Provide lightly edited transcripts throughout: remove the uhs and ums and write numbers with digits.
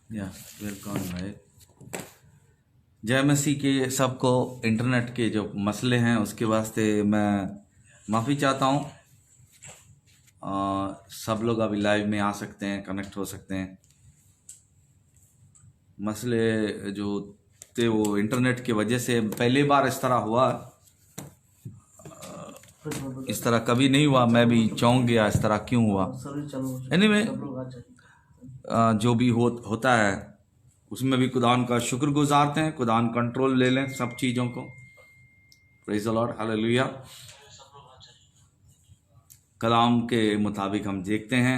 या वेलकम भाई। जय मसीह के सबको। इंटरनेट के जो मसले हैं उसके वास्ते मैं माफ़ी चाहता हूँ। सब लोग अभी लाइव में आ सकते हैं, कनेक्ट हो सकते हैं। मसले जो थे वो इंटरनेट की वजह से पहली बार इस तरह हुआ। इस तरह कभी नहीं हुआ, मैं भी चौंक गया इस तरह क्यों हुआ। एनीवे, जो भी होता है उसमें भी खुदान का शुक्र गुजारते हैं। खुदान कंट्रोल ले लें सब चीज़ों को। Praise the Lord, hallelujah. कलाम के मुताबिक हम देखते हैं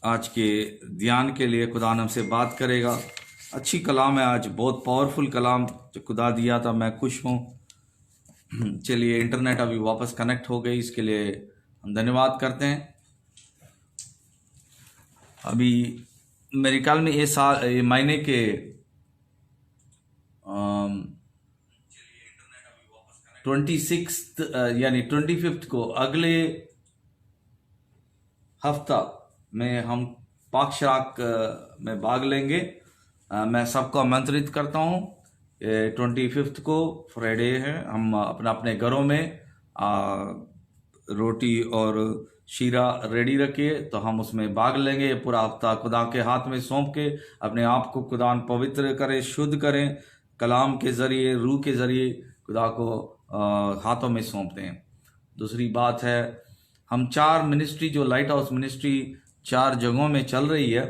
आज के ध्यान के लिए खुदा हमसे बात करेगा। अच्छी कलाम है आज, बहुत पावरफुल कलाम जो खुदा दिया था। मैं खुश हूँ। चलिए, इंटरनेट अभी वापस कनेक्ट हो गई, इसके लिए हम धन्यवाद करते हैं। अभी मेरे ख्याल में ये महीने के 26 यानी 25 को अगले हफ्ता में हम पाक शराक में भाग लेंगे। मैं सबको आमंत्रित करता हूँ। 25 को फ्राइडे है। हम अपने अपने घरों में रोटी और शीरा रेडी रखिए तो हम उसमें भाग लेंगे। पूरा हफ्ता खुदा के हाथ में सौंप के अपने आप को खुदा पवित्र करें, शुद्ध करें। कलाम के ज़रिए, रूह के ज़रिए खुदा को हाथों में सौंपते हैं। दूसरी बात है, हम 4 मिनिस्ट्री, जो लाइट हाउस मिनिस्ट्री 4 जगहों में चल रही है।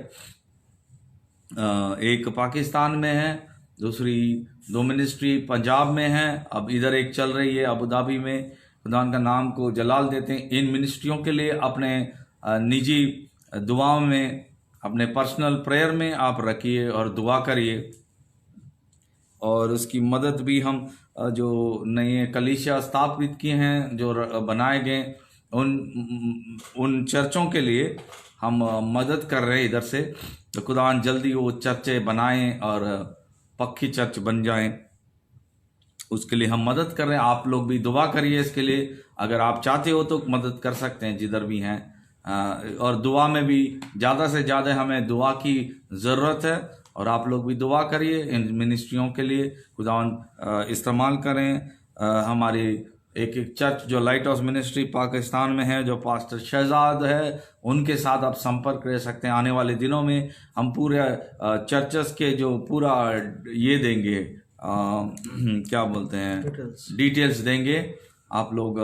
एक पाकिस्तान में है, दूसरी 2 मिनिस्ट्री पंजाब में है, अब इधर एक चल रही है अबू धाबी में। खुदा का नाम को जलाल देते हैं। इन मिनिस्ट्रियों के लिए अपने निजी दुआओं में, अपने पर्सनल प्रेयर में आप रखिए और दुआ करिए। और उसकी मदद भी हम जो नए कलीसिया स्थापित किए हैं, जो बनाए गए, उन चर्चों के लिए हम मदद कर रहे हैं इधर से। तो खुदा जल्दी वो चर्चें बनाएं और पक्की चर्च बन जाएं, उसके लिए हम मदद कर रहे हैं। आप लोग भी दुआ करिए इसके लिए। अगर आप चाहते हो तो मदद कर सकते हैं जिधर भी हैं। और दुआ में भी ज़्यादा से ज़्यादा हमें दुआ की ज़रूरत है, और आप लोग भी दुआ करिए इन मिनिस्ट्रियों के लिए। खुदा इस्तेमाल करें। हमारी एक चर्च जो लाइट हाउस मिनिस्ट्री पाकिस्तान में है, जो पास्टर शहजाद है, उनके साथ आप संपर्क कर सकते हैं। आने वाले दिनों में हम पूरे चर्चेस के जो पूरा ये देंगे, क्या बोलते हैं, डिटेल्स देंगे। आप लोग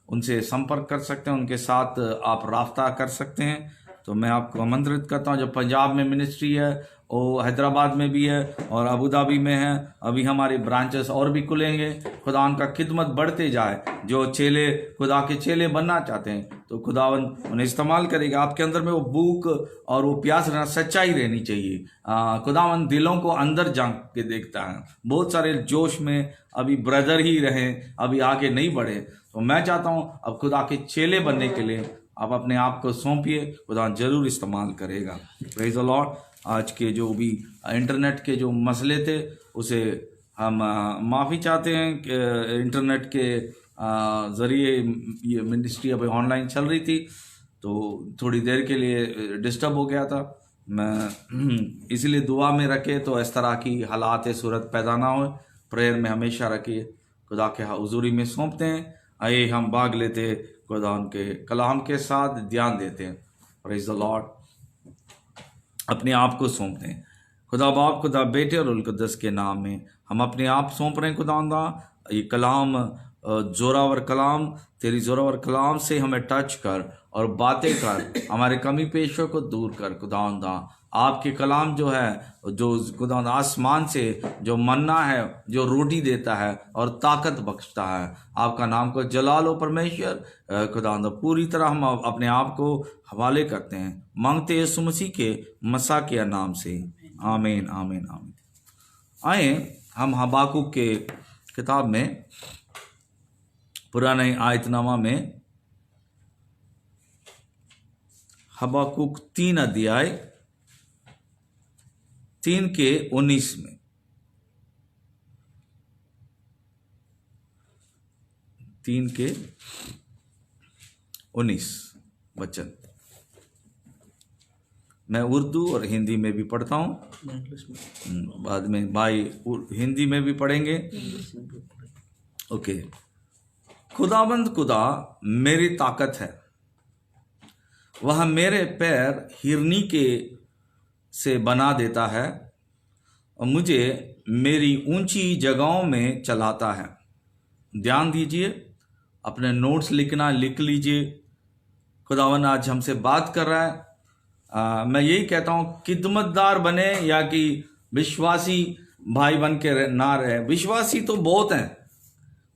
उनसे संपर्क कर सकते हैं, उनके साथ आप राब्ता कर सकते हैं। तो मैं आपको आमंत्रित करता हूँ। जो पंजाब में मिनिस्ट्री है वो हैदराबाद में भी है और अबू धाबी में है। अभी हमारे ब्रांचेस और भी खुलेंगे। खुदा उनका खिदमत बढ़ते जाए। जो चेले, खुदा के चेले बनना चाहते हैं तो खुदावन उन्हें इस्तेमाल करेगा। आपके अंदर में वो भूख और वो प्यास रहना, सच्चाई रहनी चाहिए। खुदावन दिलों को अंदर झांक के देखता है। बहुत सारे जोश में अभी ब्रदर ही रहे, अभी आगे नहीं बढ़े। तो मैं चाहता हूँ अब खुदा के चेले बनने के लिए आप अपने आप को सौंपिए, खुदा जरूर इस्तेमाल करेगा। Praise the Lord. आज के जो भी इंटरनेट के जो मसले थे उसे हम माफ़ी चाहते हैं कि इंटरनेट के ज़रिए ये मिनिस्ट्री अभी ऑनलाइन चल रही थी तो थोड़ी देर के लिए डिस्टर्ब हो गया था। मैं इसलिए दुआ में रखे तो इस तरह की हालात सूरत पैदा ना हो। प्रेयर में हमेशा रखिए। खुदा के हुजूरी में सौंपते हैं। आइए हम भाग लेते खुदा उनके कलाम के साथ ध्यान देते हैं। Praise the Lord. अपने आप को सौंपते हैं। खुदा बाप, खुदा बेटे और उल कुद्दस के नाम में हम अपने आप सौंप रहे हैं। खुदा ये कलाम, जोरावर कलाम, तेरी जोरावर कलाम से हमें टच कर और बातें कर, हमारे कमी पेशों को दूर कर। खुदा आपके कलाम जो है, जो खुदा आसमान से जो मन्ना है, जो रोटी देता है और ताकत बख्शता है, आपका नाम को जलाल हो परमेश्वर। खुदा पूरी तरह हम अपने आप को हवाले करते हैं, मांगते यीशु मसीह के मसा के नाम से, आमीन आमीन आमीन। आए हम हबाकुक के किताब में, पुराने आयतनामा में, हबाकुक 3 अध्याय 3 के 19 में, 3 के 19 वचन मैं उर्दू और हिंदी में भी पढ़ता हूँ, इंग्लिश में, बाद में भाई हिंदी में भी पढ़ेंगे। इंग्लिश में भी पढ़े। ओके। खुदावंद खुदा मेरी ताकत है, वह मेरे पैर हिरनी के से बना देता है और मुझे मेरी ऊंची जगहों में चलाता है। ध्यान दीजिए, अपने नोट्स लिख लीजिए। खुदावन आज हमसे बात कर रहा है। मैं यही कहता हूँ, खिदमतदार बने या कि विश्वासी भाई बन के ना रहे। विश्वासी तो बहुत हैं,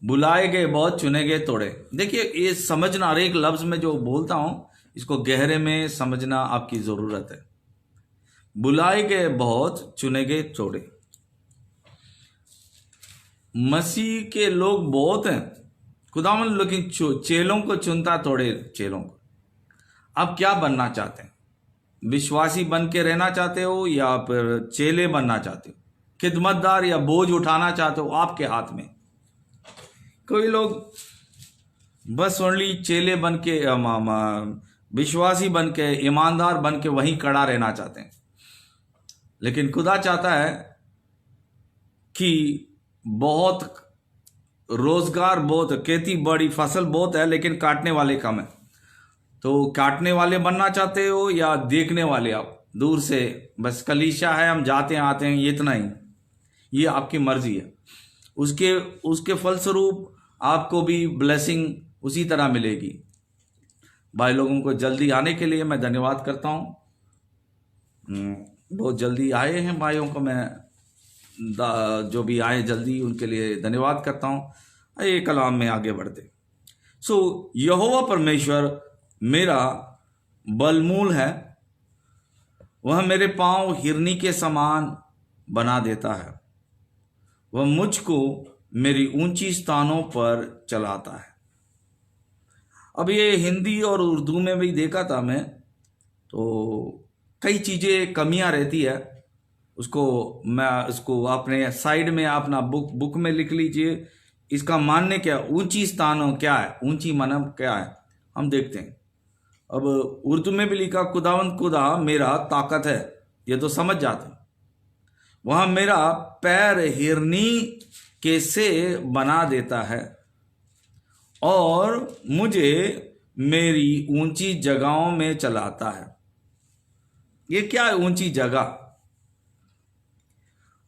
बुलाए गए बहुत, चुने गए थोड़े। देखिए, ये समझना, हर एक लफ्ज में जो बोलता हूँ इसको गहरे में समझना आपकी जरूरत है। बुलाए गए बहुत, चुने गए थोड़े। मसीह के लोग बहुत हैं, खुदावन लेकिन चेलों को चुनता थोड़े चेलों को। आप क्या बनना चाहते हैं? विश्वासी बन के रहना चाहते हो या फिर चेले बनना चाहते हो? खिदमतदार या बोझ उठाना चाहते हो? आपके हाथ में। कोई लोग बस ओनली चेले बन के, विश्वासी बन के, ईमानदार बन के वहीं खड़ा रहना चाहते हैं। लेकिन खुदा चाहता है कि बहुत रोजगार बहुत, खेती बड़ी, फसल बहुत है, लेकिन काटने वाले कम है। तो काटने वाले बनना चाहते हो या देखने वाले? आप दूर से बस कलीसिया है, हम जाते हैं आते हैं, ये इतना ही, ये आपकी मर्जी है। उसके फलस्वरूप आपको भी ब्लेसिंग उसी तरह मिलेगी। भाई लोगों को जल्दी आने के लिए मैं धन्यवाद करता हूँ। बहुत जल्दी आए हैं भाइयों को मैं, जो भी आए जल्दी, उनके लिए धन्यवाद करता हूँ। ये कलाम में आगे बढ़ते। यहोवा परमेश्वर मेरा बलमूल है, वह मेरे पांव हिरनी के समान बना देता है, वह मुझको मेरी ऊंची स्थानों पर चलाता है। अब ये हिंदी और उर्दू में भी देखा था मैं, तो कई चीज़ें कमियां रहती है। उसको अपने साइड में अपना बुक में लिख लीजिए। इसका मानने क्या, ऊंची स्थानों क्या है, ऊंची मानव क्या है, हम देखते हैं। अब उर्दू में भी लिखा, खुदावंद खुदा मेरा ताकत है, ये तो समझ जाते हैं। वहां मेरा पैर हिरनी के से बना देता है और मुझे मेरी ऊंची जगहों में चलाता है। ये क्या है ऊंची जगह?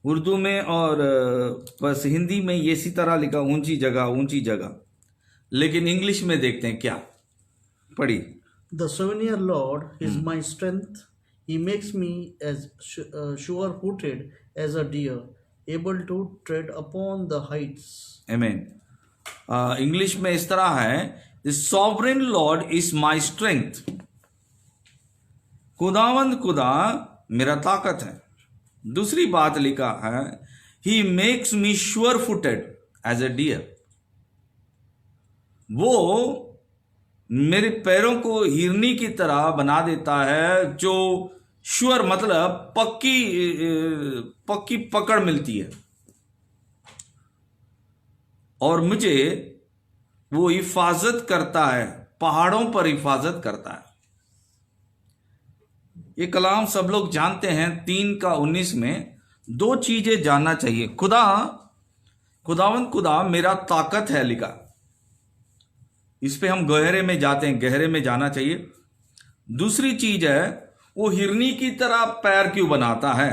उर्दू में और बस हिंदी में ये इसी तरह लिखा, ऊंची जगह, ऊंची जगह। लेकिन इंग्लिश में देखते हैं क्या, पढ़ी। The sovereign Lord is my strength. He makes me as sure-footed as a deer, able to tread upon the heights. Amen. English में इस तरह है, The sovereign Lord is my strength. खुदावंद खुदा मेरा ताकत है। दूसरी बात लिखा है, He makes me sure-footed as a deer. वो मेरे पैरों को हिरनी की तरह बना देता है, जो श्योर मतलब पक्की पकड़ मिलती है, और मुझे वो हिफाजत करता है, पहाड़ों पर हिफाजत करता है। ये कलाम सब लोग जानते हैं। 3:19 में दो चीजें जानना चाहिए। खुदावंद खुदा मेरा ताकत है लिखा, इस पे हम गहरे में जाते हैं, गहरे में जाना चाहिए। दूसरी चीज है, वो हिरनी की तरह पैर क्यों बनाता है?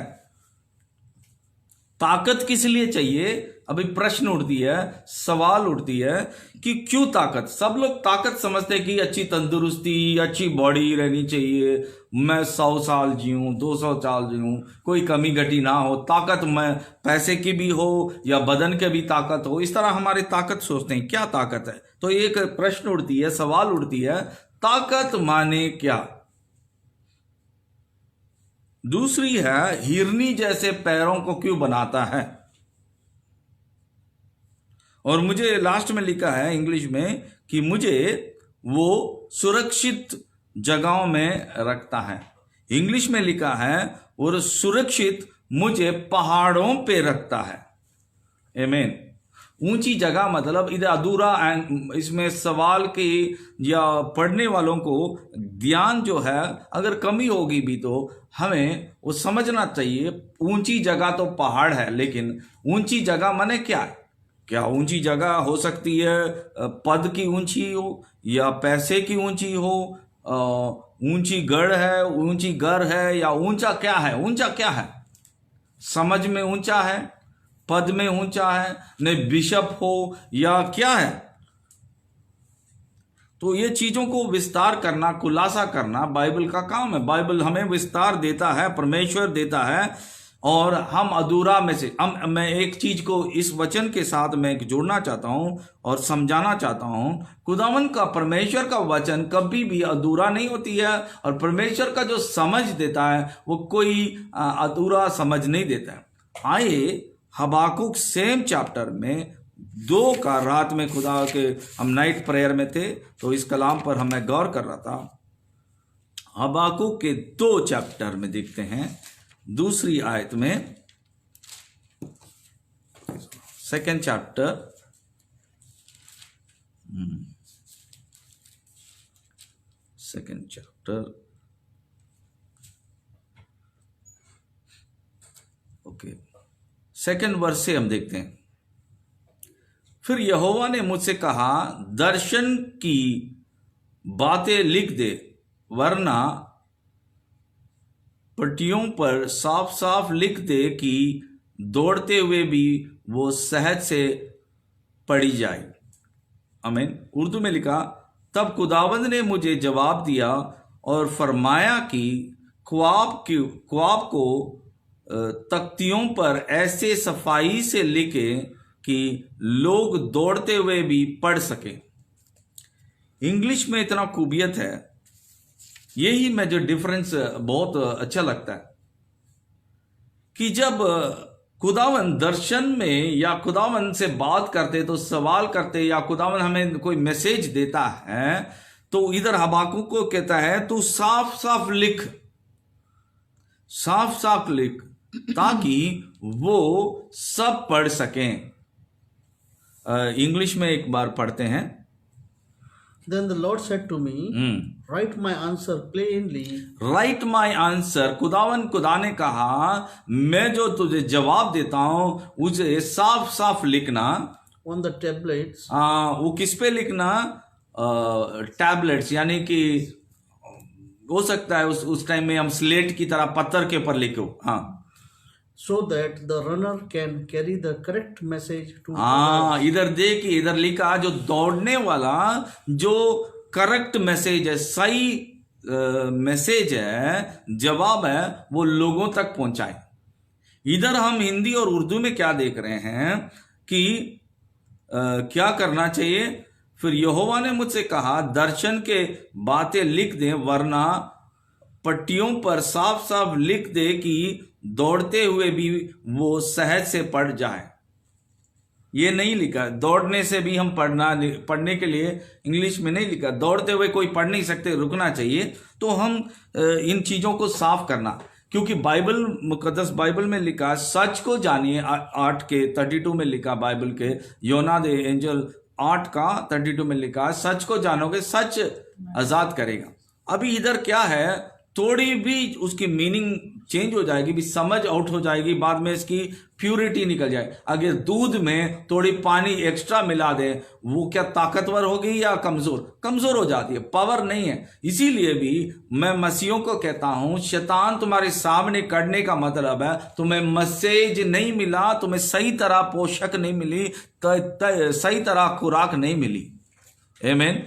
ताकत किस लिए चाहिए? अभी प्रश्न उठती है, सवाल उठती है कि क्यों ताकत? सब लोग ताकत समझते हैं कि अच्छी तंदुरुस्ती, अच्छी बॉडी रहनी चाहिए, मैं 100 साल जीऊं, 200 साल जीऊं, कोई कमी घटी ना हो, ताकत में पैसे की भी हो या बदन के भी ताकत हो। इस तरह हमारे ताकत सोचते हैं, क्या ताकत है? तो एक प्रश्न उठती है, सवाल उठती है, ताकत माने क्या? दूसरी है, हिरनी जैसे पैरों को क्यों बनाता है? और मुझे लास्ट में लिखा है इंग्लिश में कि मुझे वो सुरक्षित जगहों में रखता है। इंग्लिश में लिखा है, और सुरक्षित मुझे पहाड़ों पे रखता है। आमीन। ऊंची जगह मतलब इधर अधूरा, इसमें सवाल के या पढ़ने वालों को ध्यान जो है अगर कमी होगी भी तो हमें वो समझना चाहिए। ऊंची जगह तो पहाड़ है, लेकिन ऊंची जगह माने क्या है? क्या ऊंची जगह हो सकती है पद की ऊंची हो, या पैसे की ऊंची हो, ऊंची गढ़ है, ऊंची घर है, या ऊंचा क्या है? ऊंचा क्या है? समझ में ऊंचा है, पद में ऊंचा है, न बिशप हो या क्या है? तो ये चीजों को विस्तार करना, खुलासा करना बाइबल का काम है। बाइबल हमें विस्तार देता है, परमेश्वर देता है, और हम अधूरा में से मैं एक चीज को इस वचन के साथ मैं जोड़ना चाहता हूं और समझाना चाहता हूं। खुदावन का, परमेश्वर का वचन कभी भी अधूरा नहीं होती है, और परमेश्वर का जो समझ देता है वो कोई अधूरा समझ नहीं देता है। आइए हबाकुक सेम चैप्टर में 2 का, रात में खुदा के हम नाइट प्रेयर में थे तो इस कलाम पर हमें गौर कर रहा था। हबाकुक के 2 चैप्टर में देखते हैं, दूसरी आयत में, 2nd chapter, second chapter, okay, 2nd verse से हम देखते हैं। फिर यहोवा ने मुझसे कहा, दर्शन की बातें लिख दे, वरना पट्टियों पर साफ साफ लिख दे कि दौड़ते हुए भी वो सहज से पढ़ी जाए। आमीन। उर्दू में लिखा, तब खुदावंद ने मुझे जवाब दिया और फरमाया कि ख्वाब को तख्तियों पर ऐसे सफाई से लिखे कि लोग दौड़ते हुए भी पढ़ सके। इंग्लिश में इतना खूबियत है, यही में जो डिफरेंस बहुत अच्छा लगता है कि जब खुदावन दर्शन में या खुदावन से बात करते तो सवाल करते, या खुदावन हमें कोई मैसेज देता है तो इधर हबाकुक को कहता है तू साफ साफ लिख, साफ साफ लिख, ताकि वो सब पढ़ सकें। इंग्लिश में एक बार पढ़ते हैं। Then the Lord said to me, write my answer plainly. Write my answer. खुदा ने कहा, मैं जो तुझे जवाब देता हूं उसे साफ साफ लिखना। On the tablets. वो किस पे लिखना? टैबलेट्स, यानी कि हो सकता है उस टाइम में हम स्लेट की तरह पत्थर के ऊपर लिखो। हाँ, so that the runner can carry the correct message to इधर देखिए, इधर लिखा जो दौड़ने वाला जो करेक्ट मैसेज है, सही मैसेज है, जवाब है, वो लोगों तक पहुंचाए। इधर हम हिंदी और उर्दू में क्या देख रहे हैं कि क्या करना चाहिए? फिर यहोवा ने मुझसे कहा, दर्शन के बातें लिख दे, वरना पट्टियों पर साफ साफ लिख दे कि दौड़ते हुए भी वो सहज से पढ़ जाए। ये नहीं लिखा दौड़ने से भी हम पढ़ने के लिए इंग्लिश में नहीं लिखा, दौड़ते हुए कोई पढ़ नहीं सकते, रुकना चाहिए। तो हम इन चीजों को साफ करना, क्योंकि बाइबल, मुकद्दस बाइबल में लिखा, सच को जानिए, 8:32 में लिखा, बाइबल के योना दे एंजल 8:32 में लिखा, सच को जानोगे सच आजाद करेगा। अभी इधर क्या है, थोड़ी भी उसकी मीनिंग चेंज हो जाएगी, भी समझ आउट हो जाएगी, बाद में इसकी प्यूरिटी निकल जाए। अगर दूध में थोड़ी पानी एक्स्ट्रा मिला दे, वो क्या ताकतवर होगी या कमजोर हो जाती है, पावर नहीं है। इसीलिए भी मैं मसीहों को कहता हूं, शैतान तुम्हारे सामने करने का मतलब है तुम्हें मैसेज नहीं मिला, तुम्हें सही तरह पोषक नहीं मिली, सही तरह खुराक नहीं मिली। आमीन,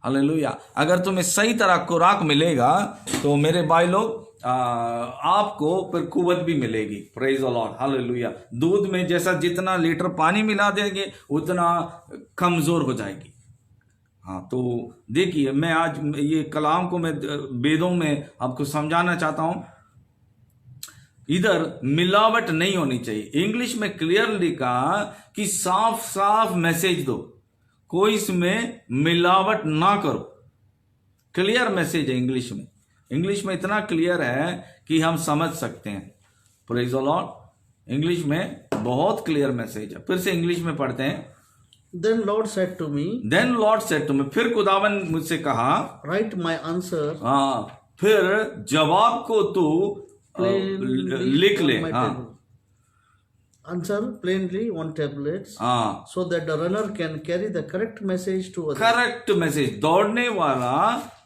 हालेलुया। अगर तुम्हें सही तरह खुराक मिलेगा तो मेरे भाई लोग आपको फिर कुव्वत भी मिलेगी। Praise the Lord, hallelujah. दूध में जैसा जितना लीटर पानी मिला देंगे उतना कमजोर हो जाएगी। हाँ, तो देखिए, मैं आज ये कलाम को मैं वेदों में आपको समझाना चाहता हूं। इधर मिलावट नहीं होनी चाहिए। इंग्लिश में क्लियर लिखा कि साफ साफ मैसेज दो, कोई इसमें मिलावट ना करो। क्लियर मैसेज है इंग्लिश में। इंग्लिश में इतना क्लियर है कि हम समझ सकते हैं। Praise the Lord. इंग्लिश में बहुत क्लियर मैसेज है। फिर से इंग्लिश में पढ़ते हैं। Then Lord said to me, then lord said to me, फिर खुदावन मुझसे कहा, write my answer फिर जवाब को तू plainly लिख on ले। my हाँ table. Answer plainly on tablets, हाँ, so that the runner can carry the correct message to others. Correct message, दौड़ने वाला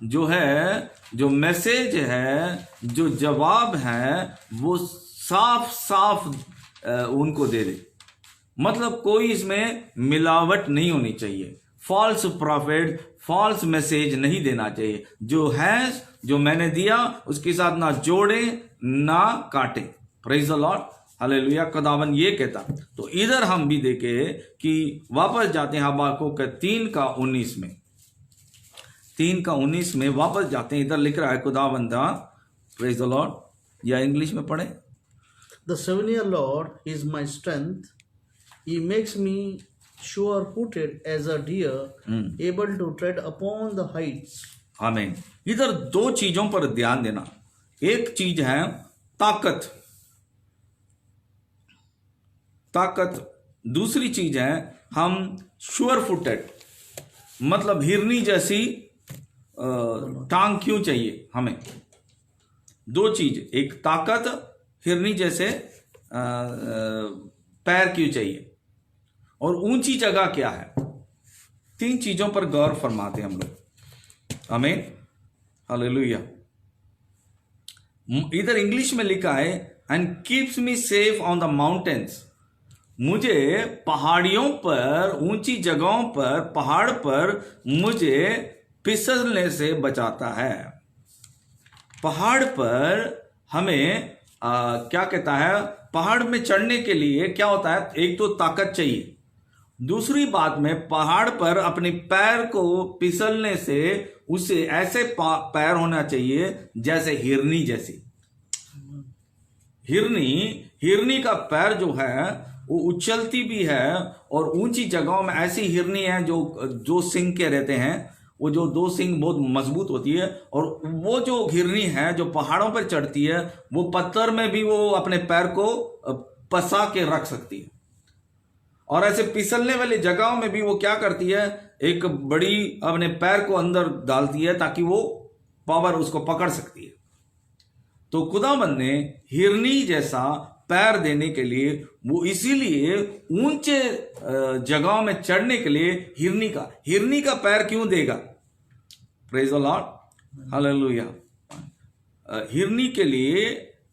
जो है, जो मैसेज है, जो जवाब है, वो साफ साफ उनको दे दे। मतलब कोई इसमें मिलावट नहीं होनी चाहिए, फॉल्स प्रॉफिट, फॉल्स मैसेज नहीं देना चाहिए। जो है, जो मैंने दिया, उसके साथ ना जोड़े ना काटे। Praise the Lord, hallelujah. खुदावन ये कहता। तो इधर हम भी देखे कि वापस जाते हैं हबाकुक 3:19 में, 3:19 में वापस जाते हैं। इधर लिख रहा है खुदावंदा, प्रेज द लॉर्ड, या इंग्लिश में पढ़े। The 7-year Lord is my strength. He makes me sure-footed as a deer, able to tread upon the heights. आमीन। इधर दो चीजों पर ध्यान देना। एक चीज है ताकत, ताकत। दूसरी चीज है हम श्योर फुटेड, मतलब हिरनी जैसी टांग क्यों चाहिए हमें। दो चीज, एक ताकत, हिरनी जैसे पैर क्यों चाहिए, और ऊंची जगह क्या है। तीन चीजों पर गौर फरमाते हैं हम लोग। आमीन, हालेलुया। इधर इंग्लिश में लिखा है and keeps me safe on the mountains. मुझे पहाड़ियों पर, ऊंची जगहों पर, पहाड़ पर मुझे फिसलने से बचाता है। पहाड़ पर हमें क्या कहता है, पहाड़ में चढ़ने के लिए क्या होता है, एक तो ताकत चाहिए। दूसरी बात में पहाड़ पर अपने पैर को फिसलने से उसे ऐसे पैर होना चाहिए जैसे हिरनी जैसी। हिरनी का पैर जो है वो उछलती भी है, और ऊंची जगहों में ऐसी हिरनी है जो सिंग के रहते हैं, वो जो दो सिंग बहुत मजबूत होती है। और वो जो हिरनी है जो पहाड़ों पर चढ़ती है, वो पत्थर में भी वो अपने पैर को पसा के रख सकती है। और ऐसे फिसलने वाली जगहों में भी वो क्या करती है, एक बड़ी अपने पैर को अंदर डालती है ताकि वो पावर उसको पकड़ सकती है। तो खुदाबंद ने हिरनी जैसा पैर देने के लिए, वो इसीलिए ऊंचे जगहों में चढ़ने के लिए हिरनी का पैर क्यों देगा। Praise the Lord, hallelujah. हिरनी के लिए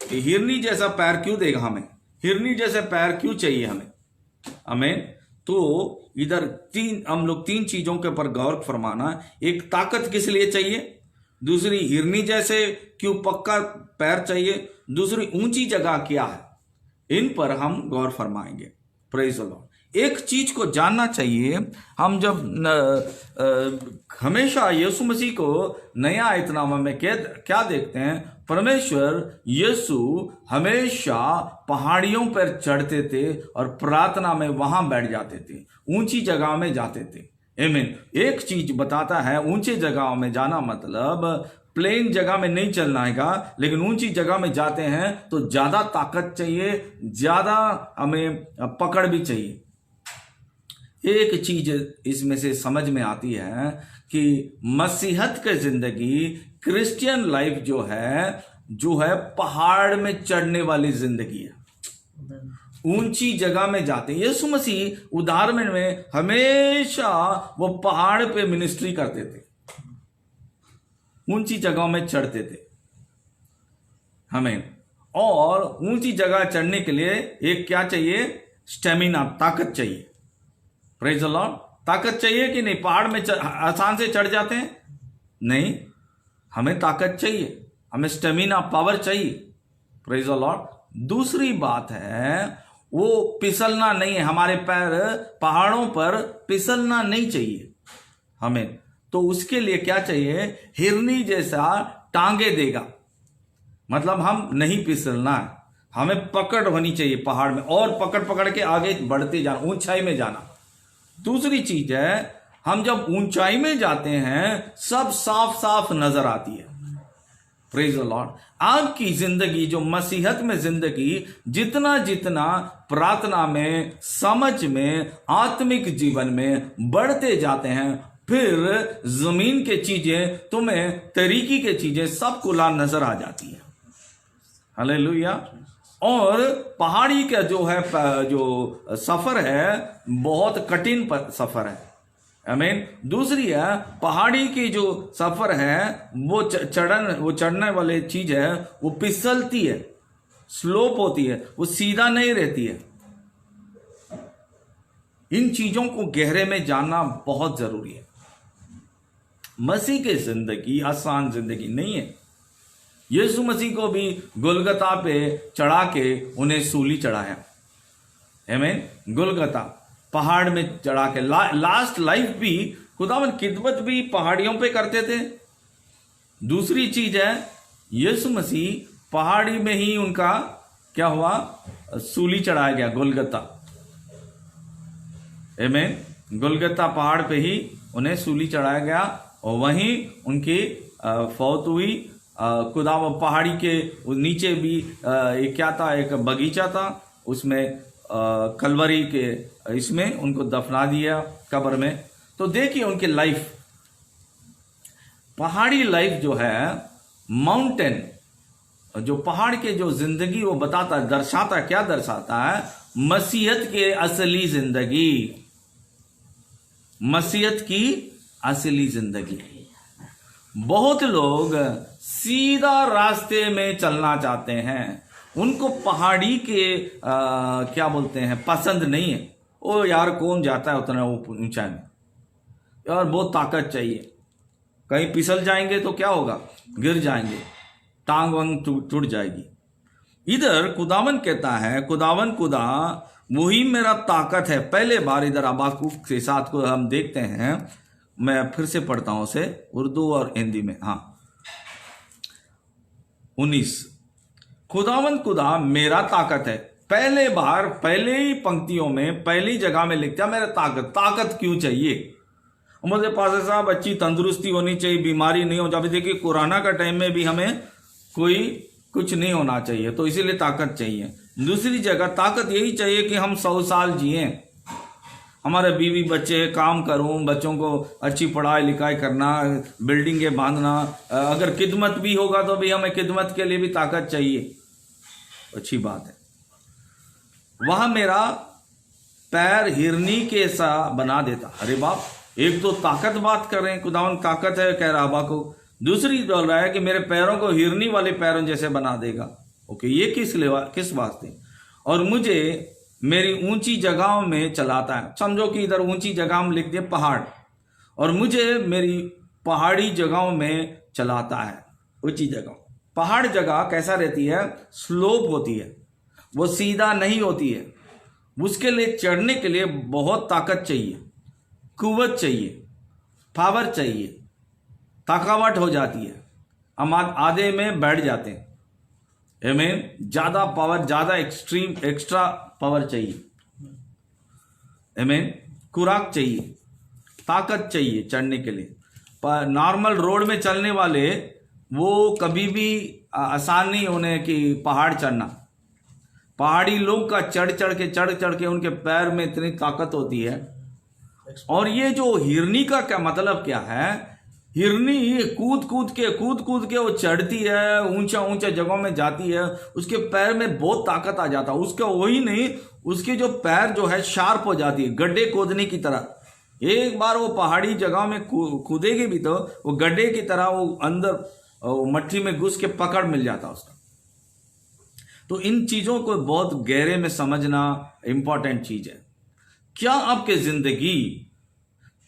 हिरनी जैसा पैर क्यों देगा हमें, हिरनी जैसे पैर क्यों चाहिए हमें। आमीन। तो इधर हम लोग तीन चीजों के ऊपर गौर फरमाना। एक ताकत किस लिए चाहिए, दूसरी हिरनी जैसे क्यों पक्का पैर चाहिए, दूसरी ऊंची जगह क्या है, इन पर हम गौर फरमाएंगे। Praise the Lord. एक चीज को जानना चाहिए, हम जब हमेशा यीशु मसीह को नया आयतनामा में क्या देखते हैं, परमेश्वर यीशु हमेशा पहाड़ियों पर चढ़ते थे और प्रार्थना में वहां बैठ जाते थे, ऊंची जगह में जाते थे। आमीन। एक चीज बताता है, ऊंची जगहों में जाना मतलब प्लेन जगह में नहीं चलना है, लेकिन ऊंची जगह में जाते हैं तो ज्यादा ताकत चाहिए, ज्यादा हमें पकड़ भी चाहिए। एक चीज इसमें से समझ में आती है कि मसीहत की जिंदगी, क्रिश्चियन लाइफ जो है पहाड़ में चढ़ने वाली जिंदगी है। ऊंची जगह में जाते हैं। यीशु मसीह उदाहरण में हमेशा वो पहाड़ पे मिनिस्ट्री करते थे, ऊंची जगहों में चढ़ते थे हमें। और ऊंची जगह चढ़ने के लिए एक क्या चाहिए, स्टेमिना, ताकत चाहिए। Praise the Lord. ताकत चाहिए कि नहीं। पहाड़ में आसान से चढ़ जाते हैं, नहीं, हमें ताकत चाहिए, हमें स्टेमिना, पावर चाहिए। Praise the Lord. दूसरी बात है वो फिसलना नहीं है, हमारे पैर पहाड़ों पर फिसलना नहीं चाहिए हमें। तो उसके लिए क्या चाहिए, हिरनी जैसा टांगे देगा, मतलब हम नहीं फिसलना है, हमें पकड़ होनी चाहिए पहाड़ में, और पकड़ के आगे बढ़ते जाना, ऊंचाई में जाना। दूसरी चीज है, हम जब ऊंचाई में जाते हैं सब साफ साफ नजर आती है। Praise the Lord. आपकी जिंदगी जो मसीहत में जिंदगी जितना जितना प्रार्थना में, समझ में, आत्मिक जीवन में बढ़ते जाते हैं, फिर जमीन के चीजें तुम्हें, तरीकी के चीजें सब कुला नजर आ जाती है। हालेलुया। और पहाड़ी का जो है जो सफर है बहुत कठिन सफर है। आमीन। दूसरी है पहाड़ी की जो सफर है वो चढ़ने वाली चीज है, वो फिसलती है, स्लोप होती है, वो सीधा नहीं रहती है। इन चीजों को गहरे में जानना बहुत जरूरी है। मसीह की जिंदगी आसान जिंदगी नहीं है। यीशु मसीह को भी गुलगता पे चढ़ा के उन्हें सूली चढ़ाया। आमीन। गुलगता पहाड़ में चढ़ा के लास्ट लाइफ भी खुदावन खिदमत भी पहाड़ियों पे करते थे। दूसरी चीज है यीशु मसीह पहाड़ी में ही उनका क्या हुआ, सूली चढ़ाया गया, गुलगता। आमीन। गुलगता पहाड़ पे ही उन्हें सूली चढ़ाया गया और वहीं उनकी फौत हुई। खुदावन पहाड़ी के नीचे भी एक क्या था, एक बगीचा था, उसमें कलवरी के इसमें उनको दफना दिया कब्र में। तो देखिए उनकी लाइफ, पहाड़ी लाइफ जो है, माउंटेन जो पहाड़ के जो जिंदगी वो बताता है, दर्शाता है, क्या दर्शाता है, मसीहत के असली जिंदगी, मसीहत की असली जिंदगी। बहुत लोग सीधा रास्ते में चलना चाहते हैं, उनको पहाड़ी के क्या बोलते हैं पसंद नहीं है। ओ यार कौन जाता है उतना ऊंचाई में, यार बहुत ताकत चाहिए, कहीं फिसल जाएंगे तो क्या होगा, गिर जाएंगे, टांग वांग टूट जाएगी। इधर खुदावन कहता है, खुदा वही मेरा ताकत है। पहले बार इधर हबाकुक के साथ को हम देखते हैं, मैं फिर से पढ़ता हूं उसे उर्दू और हिंदी में। हाँ 19, खुदा मेरा ताकत है। पहले बार पहले ही पंक्तियों में पहली जगह में लिखता है मेरा ताकत क्यों चाहिए, मुझे पास साहब अच्छी तंदुरुस्ती होनी चाहिए, बीमारी नहीं हो जाए। देखिए कोरोना का टाइम में भी हमें कोई कुछ नहीं होना चाहिए, तो इसीलिए ताकत चाहिए। दूसरी जगह ताकत यही चाहिए कि हम 100 साल जिए, हमारे बीवी बच्चे, काम करूं, बच्चों को अच्छी पढ़ाई लिखाई करना, बिल्डिंगें बांधना, अगर खिदमत भी होगा तो भी हमें खिदमत के लिए भी ताकत चाहिए। अच्छी बात है। वहां मेरा पैर हिरनी के सा बना देता। अरे बाप, एक तो ताकत बात कर रहे हैं, खुदावन ताकत है कह रहा को, दूसरी बोल रहा है कि मेरे पैरों को हिरनी वाले पैरों जैसे बना देगा। ओके, ये किस वास्ते, और मुझे मेरी ऊंची जगहों में चलाता है। समझो कि इधर ऊंची जगह में लिख दिए पहाड़, और मुझे मेरी पहाड़ी जगहों में चलाता है। ऊंची जगह, पहाड़ जगह कैसा रहती है, स्लोप होती है, वो सीधा नहीं होती है। उसके लिए चढ़ने के लिए बहुत ताकत चाहिए, कुव्वत चाहिए, पावर चाहिए, थकावट हो जाती है, हम आधे में बैठ जाते हैं। आमीन। ज्यादा पावर, ज्यादा एक्स्ट्रा पावर चाहिए। आमीन। खुराक चाहिए, ताकत चाहिए चढ़ने के लिए। पर नॉर्मल रोड में चलने वाले वो कभी भी आसान नहीं होने कि पहाड़ चढ़ना। पहाड़ी लोग का चढ़ चढ़ के उनके पैर में इतनी ताकत होती है। और ये जो हिरनी का क्या मतलब क्या है, हिरनी कूद कूद के वो चढ़ती है, ऊंचा जगहों में जाती है, उसके पैर में बहुत ताकत आ जाता है। उसका वही नहीं, उसके जो पैर जो है शार्प हो जाती है, गड्ढे खोदने की तरह। एक बार वो पहाड़ी जगह में कूदेगी भी तो वो गड्ढे की तरह वो अंदर मट्टी में घुस के पकड़ मिल जाता उसका। तो इन चीजों को बहुत गहरे में समझना इंपॉर्टेंट चीज है। क्या आपके जिंदगी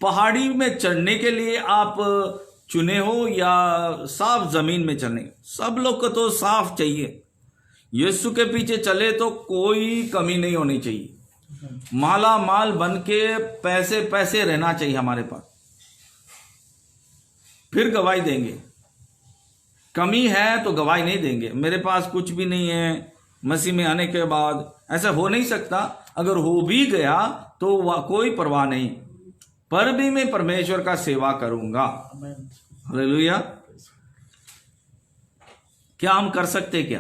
पहाड़ी में चढ़ने के लिए आप चुने हो या साफ जमीन में चलने? सब लोग को तो साफ चाहिए। यीशु के पीछे चले तो कोई कमी नहीं होनी चाहिए, माला माल बन के पैसे रहना चाहिए हमारे पास, फिर गवाही देंगे। कमी है तो गवाही नहीं देंगे। मेरे पास कुछ भी नहीं है मसीह में आने के बाद, ऐसा हो नहीं सकता। अगर हो भी गया तो कोई परवाह नहीं, पर भी मैं परमेश्वर का सेवा करूंगा। हालेलुया। क्या हम कर सकते क्या?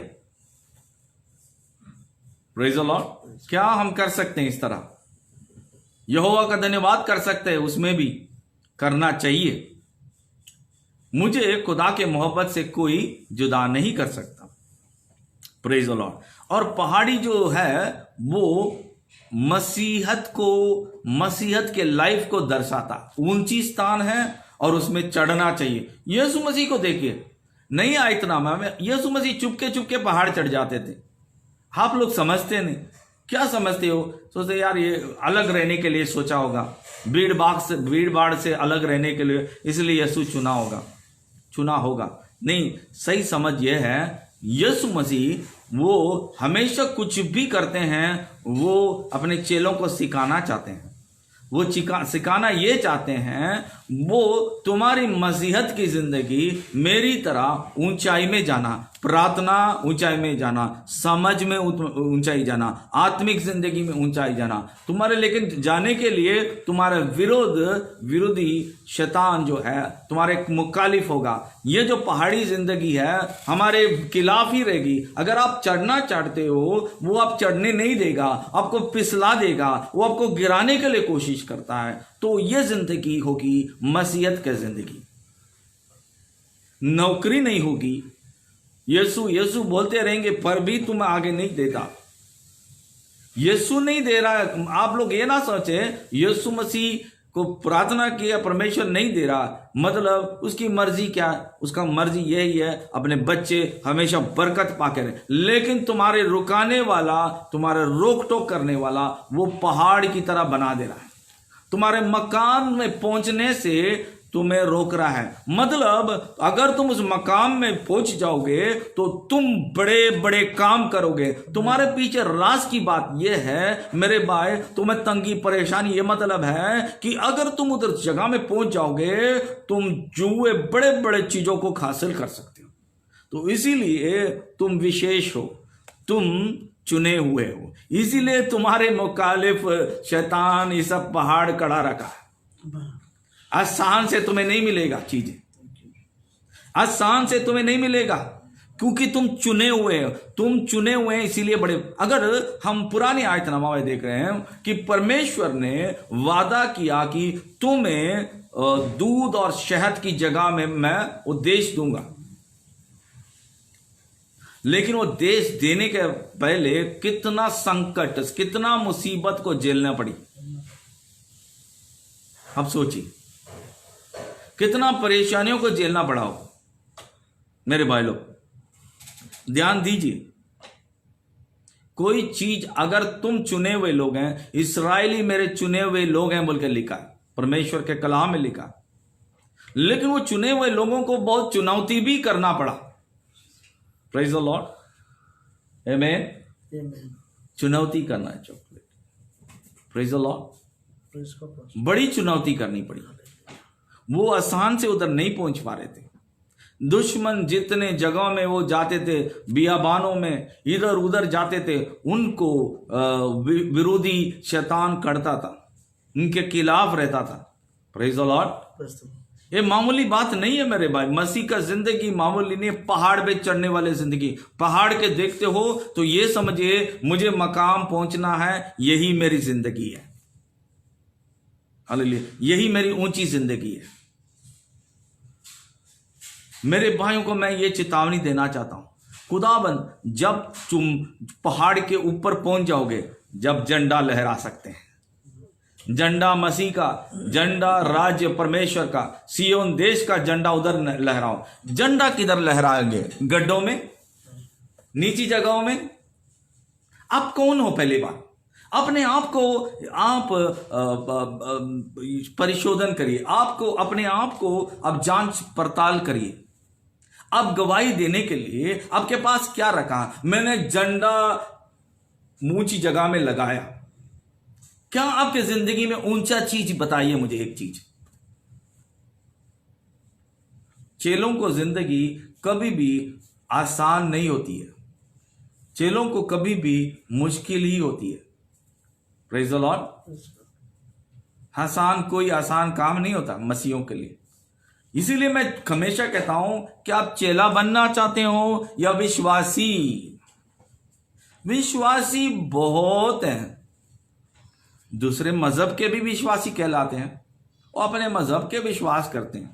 प्रेज़ द लॉर्ड, क्या हम कर सकते हैं इस तरह? यहोवा का धन्यवाद कर सकते हैं, उसमें भी करना चाहिए। मुझे खुदा के मोहब्बत से कोई जुदा नहीं कर सकता। Praise the Lord. और पहाड़ी जो है वो मसीहत के लाइफ को दर्शाता, ऊंची स्थान है और उसमें चढ़ना चाहिए। यीशु मसीह को देखिए, नहीं आया इतना में, यीशु मसीह चुपके चुपके पहाड़ चढ़ जाते थे। आप लोग समझते नहीं, क्या समझते हो? सोचते यार ये अलग रहने के लिए सोचा होगा, भीड़ भाड़ से अलग रहने के लिए, इसलिए यीशु चुना होगा। नहीं, सही समझ यह है, यीशु मसीह वो हमेशा कुछ भी करते हैं, वो अपने चेलों को सिखाना चाहते हैं। वो सिखाना ये चाहते हैं, वो तुम्हारी मसीहत की जिंदगी मेरी तरह ऊंचाई में जाना, प्रार्थना ऊंचाई में जाना, समझ में ऊंचाई जाना, आत्मिक जिंदगी में ऊंचाई जाना तुम्हारे, लेकिन जाने के लिए तुम्हारे विरोधी शैतान जो है तुम्हारे मुखालिफ होगा। ये जो पहाड़ी जिंदगी है हमारे खिलाफ ही रहेगी। अगर आप चढ़ना चाहते हो, वो आप चढ़ने नहीं देगा, आपको पिसला देगा, वो आपको गिराने के लिए कोशिश करता है। तो ये जिंदगी होगी मसीहत की जिंदगी, नौकरी नहीं होगी। यीशु बोलते रहेंगे पर भी तुम्हें आगे नहीं देता। यीशु नहीं दे रहा है। आप लोग ये ना सोचे यीशु मसीह को प्रार्थना किया परमेश्वर नहीं दे रहा, मतलब उसकी मर्जी क्या है? उसका मर्जी यही है अपने बच्चे हमेशा बरकत पाके रहे। लेकिन तुम्हारे रुकाने वाला, तुम्हारे रोक टोक करने वाला वो पहाड़ की तरह बना दे रहा है, तुम्हारे मकान में पहुंचने से तुम्हें रोक रहा है। मतलब अगर तुम उस मकाम में पहुंच जाओगे तो तुम बड़े बड़े काम करोगे। तुम्हारे पीछे राज की बात यह है मेरे भाई, तुम्हें तंगी परेशानी, ये मतलब है कि अगर तुम उधर जगह में पहुंच जाओगे तुम जुए बड़े बड़े चीजों को हासिल कर सकते हो। तो इसीलिए तुम विशेष हो, तुम चुने हुए हो, इसीलिए तुम्हारे मुखालिफ शैतान ये सब पहाड़ खड़ा रखा है। आसान से तुम्हें नहीं मिलेगा चीजें, आसान से तुम्हें नहीं मिलेगा, क्योंकि तुम चुने हुए हो, तुम चुने हुए हैं इसीलिए बड़े। अगर हम पुरानी आयतनामा में देख रहे हैं कि परमेश्वर ने वादा किया कि तुम्हें दूध और शहद की जगह में मैं वो देश दूंगा, लेकिन वो देश देने के पहले कितना संकट, कितना मुसीबत को झेलना पड़ी। अब सोचिए कितना परेशानियों को झेलना पड़ा हो। मेरे भाई लोग ध्यान दीजिए, कोई चीज अगर तुम चुने हुए लोग हैं, इस्राएली मेरे चुने हुए लोग हैं बोल के लिखा है, परमेश्वर के कलाम में लिखा, लेकिन वो चुने हुए लोगों को बहुत चुनौती भी करना पड़ा। प्रेज द लॉर्ड, आमेन। चुनौती करना चाहिए। प्रेज द लॉर्ड, बड़ी चुनौती करनी पड़ी। वो आसान से उधर नहीं पहुंच पा रहे थे। दुश्मन जितने जगहों में वो जाते थे, बियाबानों में इधर उधर जाते थे, उनको विरोधी शैतान करता था, उनके खिलाफ रहता था। प्रेज द लॉर्ड, ये मामूली बात नहीं है मेरे भाई। मसीह का जिंदगी मामूली नहीं, पहाड़ पे चढ़ने वाले जिंदगी। पहाड़ के देखते हो तो ये समझिए मुझे मकाम पहुंचना है, यही मेरी जिंदगी है। हालेलुया, यही मेरी ऊंची जिंदगी है। मेरे भाइयों को मैं ये चेतावनी देना चाहता हूं, खुदाबंद जब तुम पहाड़ के ऊपर पहुंच जाओगे, जब झंडा लहरा सकते हैं, झंडा मसीह का, झंडा राज्य परमेश्वर का, सियोन देश का झंडा उधर लहराओ। झंडा किधर लहराएंगे? गड्ढों में, नीची जगहों में? आप कौन हो? पहली बात अपने आप को आप परिशोधन करिए, आपको अपने आप को अब जांच पड़ताल करिए। अब गवाही देने के लिए आपके पास क्या रखा? मैंने झंडा ऊंची जगह में लगाया। क्या आपके जिंदगी में ऊंचा चीज बताइए मुझे एक चीज। चेलों को जिंदगी कभी भी आसान नहीं होती है, चेलों को कभी भी मुश्किल ही होती है। प्रेज द लॉर्ड, कोई आसान काम नहीं होता मसीहों के लिए। इसीलिए मैं हमेशा कहता हूं कि आप चेला बनना चाहते हो या विश्वासी। विश्वासी बहुत हैं, दूसरे मजहब के भी विश्वासी कहलाते हैं और अपने मजहब के विश्वास करते हैं।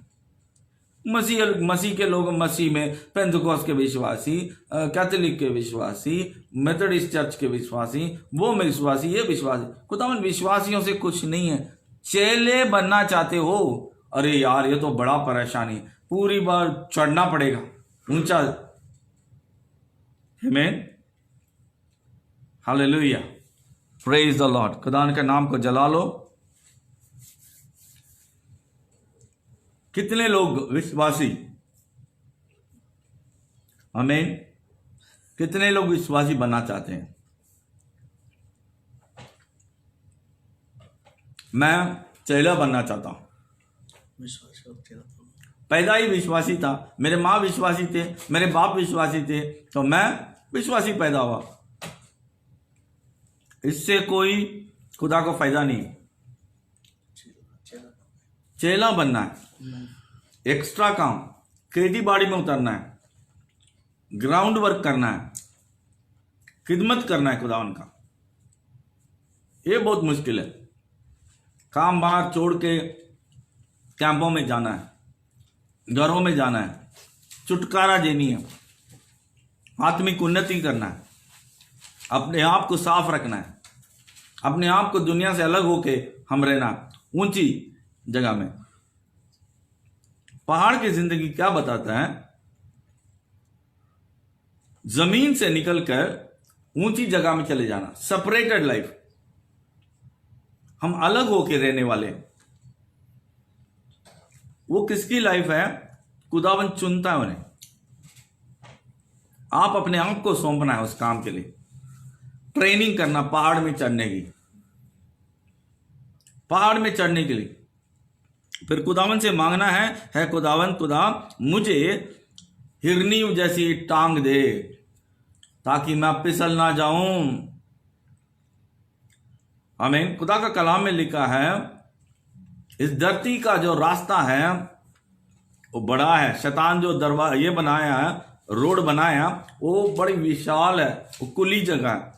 मसीह के लोग मसीह में, पेंतुकोस के विश्वासी, कैथोलिक के विश्वासी, मेथोडिस्ट चर्च के विश्वासी, वो में विश्वासी, ये विश्वासी। खुदावन विश्वासियों से कुछ नहीं है। चेले बनना चाहते हो, अरे यार ये तो बड़ा परेशानी, पूरी बार चढ़ना पड़ेगा ऊंचा। आमीन, हालेलुया, प्रेज द लॉर्ड। खुदा के नाम को जला लो। कितने लोग विश्वासी, आमीन, कितने लोग विश्वासी बनना चाहते हैं? मैं चेला बनना चाहता हूं। पैदा ही विश्वासी था, मेरे माँ विश्वासी थे, मेरे बाप विश्वासी थे, तो मैं विश्वासी पैदा हुआ। इससे कोई खुदा को फायदा नहीं। चेला बनना है, एक्स्ट्रा काम, खेती बाड़ी में उतरना है, ग्राउंड वर्क करना है, खिदमत करना है खुदा उनका। ये बहुत मुश्किल है। काम बाहर छोड़ के कैंपों में जाना है, घरों में जाना है, छुटकारा देनी है, आत्मिक उन्नति करना है, अपने आप को साफ रखना है, अपने आप को दुनिया से अलग होके हम रहना, ऊंची जगह में। पहाड़ की जिंदगी क्या बताता है? जमीन से निकलकर ऊंची जगह में चले जाना, सेपरेटेड लाइफ। हम अलग होके रहने वाले। वो किसकी लाइफ है? खुदावन चुनता है उन्हें। आप अपने आप को सौंपना है उस काम के लिए। ट्रेनिंग करना पहाड़ में चढ़ने की, पहाड़ में चढ़ने के लिए। फिर खुदावन से मांगना है खुदावन, खुदा मुझे हिरनी जैसी टांग दे ताकि मैं फिसल ना जाऊं। आमीन। खुदा का कलाम में लिखा है, इस धरती का जो रास्ता है वो बड़ा है। शैतान जो दरवाजा ये बनाया है, रोड बनाया, वो बड़ी विशाल है, वो खुली जगह है।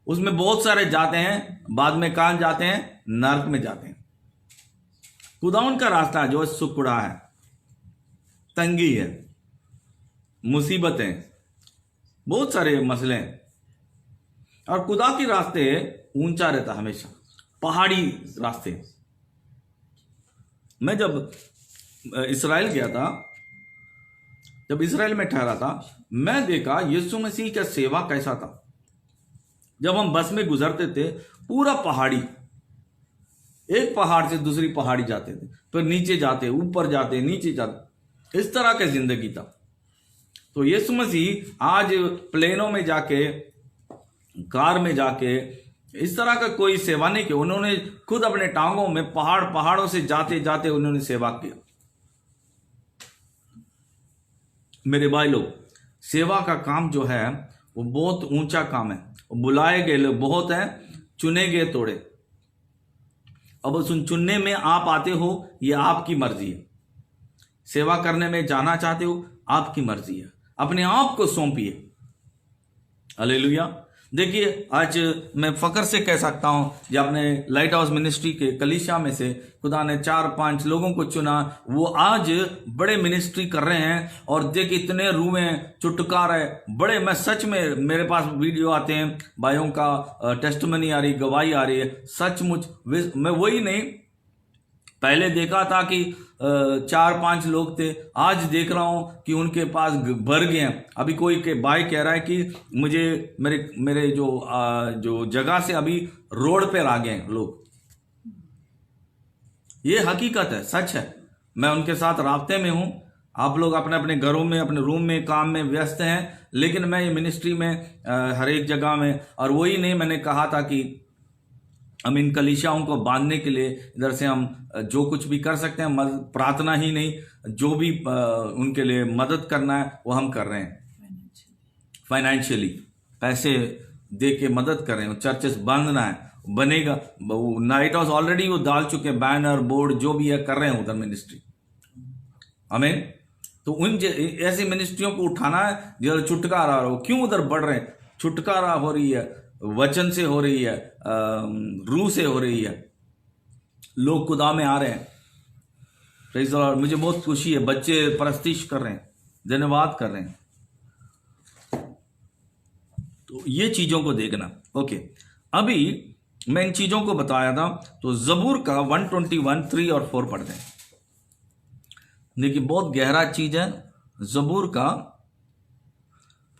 उसमें बहुत सारे जाते हैं, बाद में कहां जाते हैं? नरक में जाते हैं। खुदावन का रास्ता जो सुखड़ा है, तंगी है, मुसीबतें, बहुत सारे मसले हैं। और खुदा के रास्ते ऊंचा रहता हमेशा, पहाड़ी रास्ते। मैं जब इस्राएल गया था, जब इस्राएल में ठहरा था, मैं देखा यीशु मसीह का सेवा कैसा था। जब हम बस में गुजरते थे, पूरा पहाड़ी, एक पहाड़ से दूसरी पहाड़ी जाते थे, फिर नीचे जाते, ऊपर जाते, नीचे जाते, इस तरह की जिंदगी था। तो यीशु मसीह आज प्लेनों में जाके, कार में जाके इस तरह का कोई सेवा नहीं किया। उन्होंने खुद अपने टांगों में पहाड़ों से जाते जाते उन्होंने सेवा किया। मेरे भाई लोग, सेवा का काम जो है वो बहुत ऊंचा काम है। बुलाए गए लोग बहुत हैं, चुने गए थोड़े। अब उस चुनने में आप आते हो, ये आपकी मर्जी है। सेवा करने में जाना चाहते हो, आपकी मर्जी है। अपने आप को सौंपिए। हालेलुया। देखिए, आज मैं फकर से कह सकता हूं, जब अपने लाइट हाउस मिनिस्ट्री के कलीसिया में से खुदा ने 4-5 लोगों को चुना, वो आज बड़े मिनिस्ट्री कर रहे हैं। और देखिए इतने रूए चुटकार है बड़े। मैं सच में, मेरे पास वीडियो आते हैं, भाइयों का टेस्टमनी आ रही, गवाही आ रही है। सचमुच मैं वही नहीं, पहले देखा था कि 4-5 लोग थे, आज देख रहा हूं कि उनके पास भर गए हैं। अभी कोई के भाई कह रहा है कि मुझे मेरे जो जगह से अभी रोड पे आ गए हैं लोग। ये हकीकत है, सच है। मैं उनके साथ राब्ते में हूं। आप लोग अपने अपने घरों में, अपने रूम में, काम में व्यस्त हैं, लेकिन मैं ये मिनिस्ट्री में हर एक जगह में। और वही नहीं, मैंने कहा था कि हम इन कलीसियाओं को बांधने के लिए इधर से हम जो कुछ भी कर सकते हैं, प्रार्थना ही नहीं, जो भी उनके लिए मदद करना है वो हम कर रहे हैं। फाइनेंशियली पैसे दे के मदद कर रहे हैं। चर्चेस बांधना है, बनेगा। नाइट हाउस ऑलरेडी वो डाल चुके हैं, बैनर, बोर्ड जो भी है कर रहे हैं उधर मिनिस्ट्री। आमीन। तो ऐसी मिनिस्ट्रियों को उठाना है जो छुटकारा हो। क्यों उधर बढ़ रहे हैं? छुटकारा हो रही है, वचन से हो रही है, रूह से हो रही है, लोग खुदा में आ रहे हैं। Praise the Lord. मुझे बहुत खुशी है, बच्चे परस्तिश कर रहे हैं, धन्यवाद कर रहे हैं। तो ये चीजों को देखना। ओके, अभी मैं इन चीजों को बताया था, तो जबूर का 121 3 और 4 पढ़ते हैं। देखिए, बहुत गहरा चीज है जबूर का।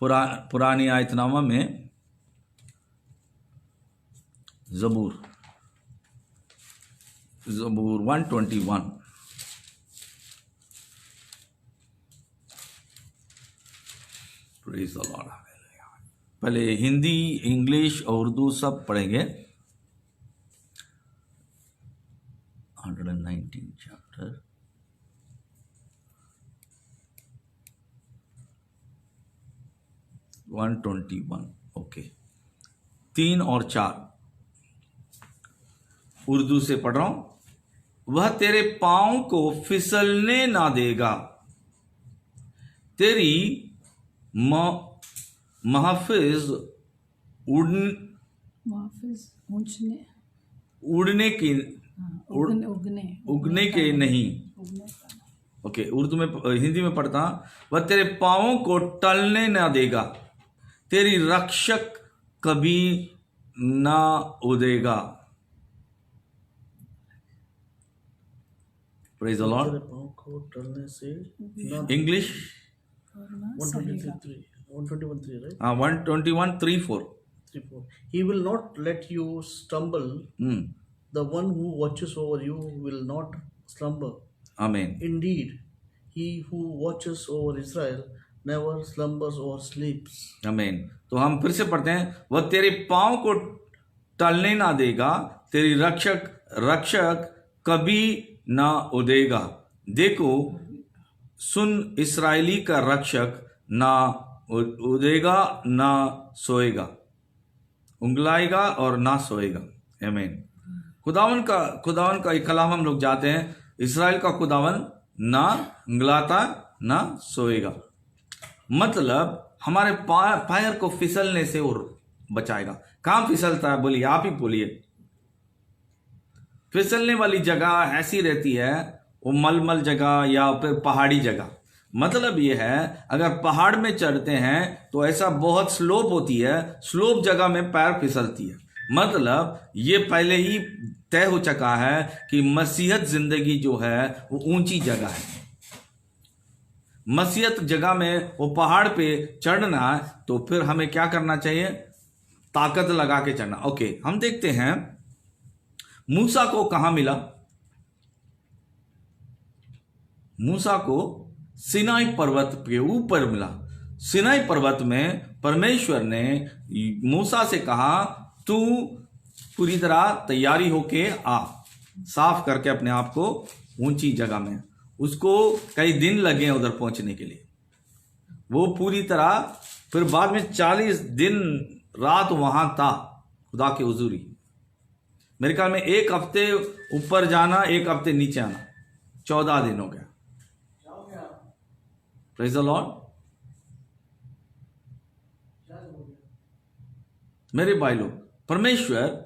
पुरानी आयतनामा में जबूर 121। Praise the Lord. पहले हिंदी, इंग्लिश और उर्दू सब पढ़ेंगे। 119 चैप्टर, वन 121। ओके, 3 और 4 उर्दू से पढ़ रहा हूं। वह तेरे पांव को फिसलने ना देगा, तेरी महफिज उड़ने की उगने के नहीं। ओके, उर्दू में, हिंदी में पढ़ता। वह तेरे पांवों को टलने ना देगा, तेरी रक्षक कभी ना उदेगा। Praise the Lord. तेरे पाँव को टलने से English 121:3, right? 121 3 4। 3-4. He will not let you stumble. The one who watches over you will not slumber. आमीन। Indeed, he who watches over Israel never slumbers or sleeps. आमीन। तो हम फिर से पढ़ते हैं। वह तेरे पांव को टलने ना देगा, तेरी रक्षक कभी ना उदेगा। देखो, सुन, इस्राएली का रक्षक ना उदेगा ना सोएगा, उंगलाएगा और ना सोएगा। आमीन। खुदावन का एक कलाम हम लोग जाते हैं। इस्राएल का खुदावन ना उंगलाता ना सोएगा, मतलब हमारे पैर को फिसलने से और बचाएगा। कहां फिसलता है? बोलिए, आप ही बोलिए। फिसलने वाली जगह ऐसी रहती है, वो मलमल जगह या फिर पहाड़ी जगह। मतलब ये है, अगर पहाड़ में चढ़ते हैं तो ऐसा बहुत स्लोप होती है, स्लोप जगह में पैर फिसलती है। मतलब ये पहले ही तय हो चुका है कि मसीहत जिंदगी जो है वो ऊंची जगह है। मसीहत जगह में वो पहाड़ पे चढ़ना है, तो फिर हमें क्या करना चाहिए? ताकत लगा के चढ़ना। ओके, हम देखते हैं मूसा को कहां मिला। मूसा को सिनाई पर्वत के ऊपर मिला। सिनाई पर्वत में परमेश्वर ने मूसा से कहा, तू पूरी तरह तैयारी होके आ, साफ करके अपने आप को ऊंची जगह में। उसको कई दिन लगे उधर पहुंचने के लिए। वो पूरी तरह, फिर बाद में 40 दिन रात वहां था खुदा के हुजूरी। मेरे ख्याल में 1 हफ्ते ऊपर जाना, 1 हफ्ते नीचे आना, 14 दिन हो गया। Praise the Lord. मेरे भाई लोग, परमेश्वर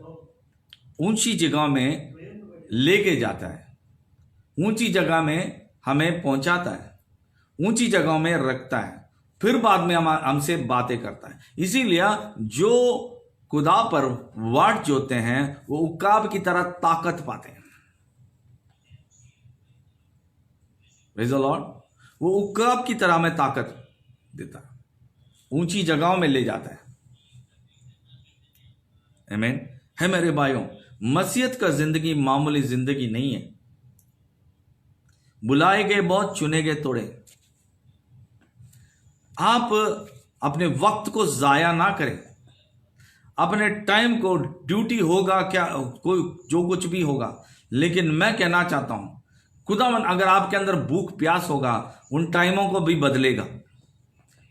ऊंची जगह में लेके जाता है, ऊंची जगह में हमें पहुंचाता है, ऊंची जगहों में रखता है, फिर बाद में हमसे बातें करता है। इसीलिए जो खुदा पर वाट जोते हैं वो उकाब की तरह ताकत पाते हैं। Praise the Lord. वो उकाब की तरह में ताकत देता है, ऊंची जगहों में ले जाता है। आमीन। है मेरे भाइयों, मसीहत का जिंदगी मामूली जिंदगी नहीं है। बुलाए गए बहुत, चुने गए थोड़े। आप अपने वक्त को जाया ना करें, अपने टाइम को, ड्यूटी होगा क्या, कोई जो कुछ भी होगा, लेकिन मैं कहना चाहता हूं, खुदावन अगर आपके अंदर भूख प्यास होगा, उन टाइमों को भी बदलेगा।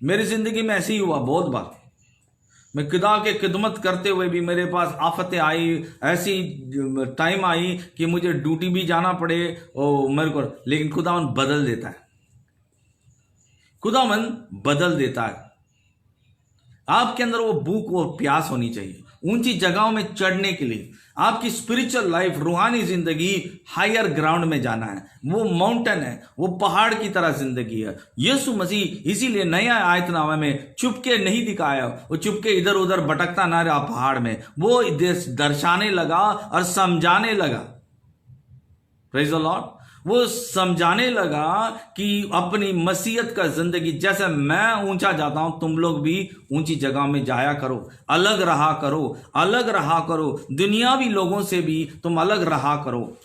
मेरी जिंदगी में ऐसे ही हुआ बहुत बार। मैं खुदा के खिदमत करते हुए भी मेरे पास आफतें आई, ऐसी टाइम आई कि मुझे ड्यूटी भी जाना पड़े और मेरे को, लेकिन खुदावन बदल देता है। खुदावंद बदल देता है। आपके अंदर वो भूख और प्यास होनी चाहिए ऊंची जगहों में चढ़ने के लिए। आपकी स्पिरिचुअल लाइफ, रूहानी जिंदगी हायर ग्राउंड में जाना है। वो माउंटेन है, वो पहाड़ की तरह जिंदगी है। यीशु मसीह इसीलिए नया आयतनामा में चुपके नहीं दिखाया, वो चुपके इधर उधर भटकता ना रहा पहाड़ में, वो दर्शाने लगा और समझाने लगा। Praise the Lord. वो समझाने लगा कि अपनी मसीहत का जिंदगी, जैसे मैं ऊंचा जाता हूं तुम लोग भी ऊंची जगह में जाया करो, अलग रहा करो, अलग रहा करो, दुनियावी लोगों से भी तुम अलग रहा करो।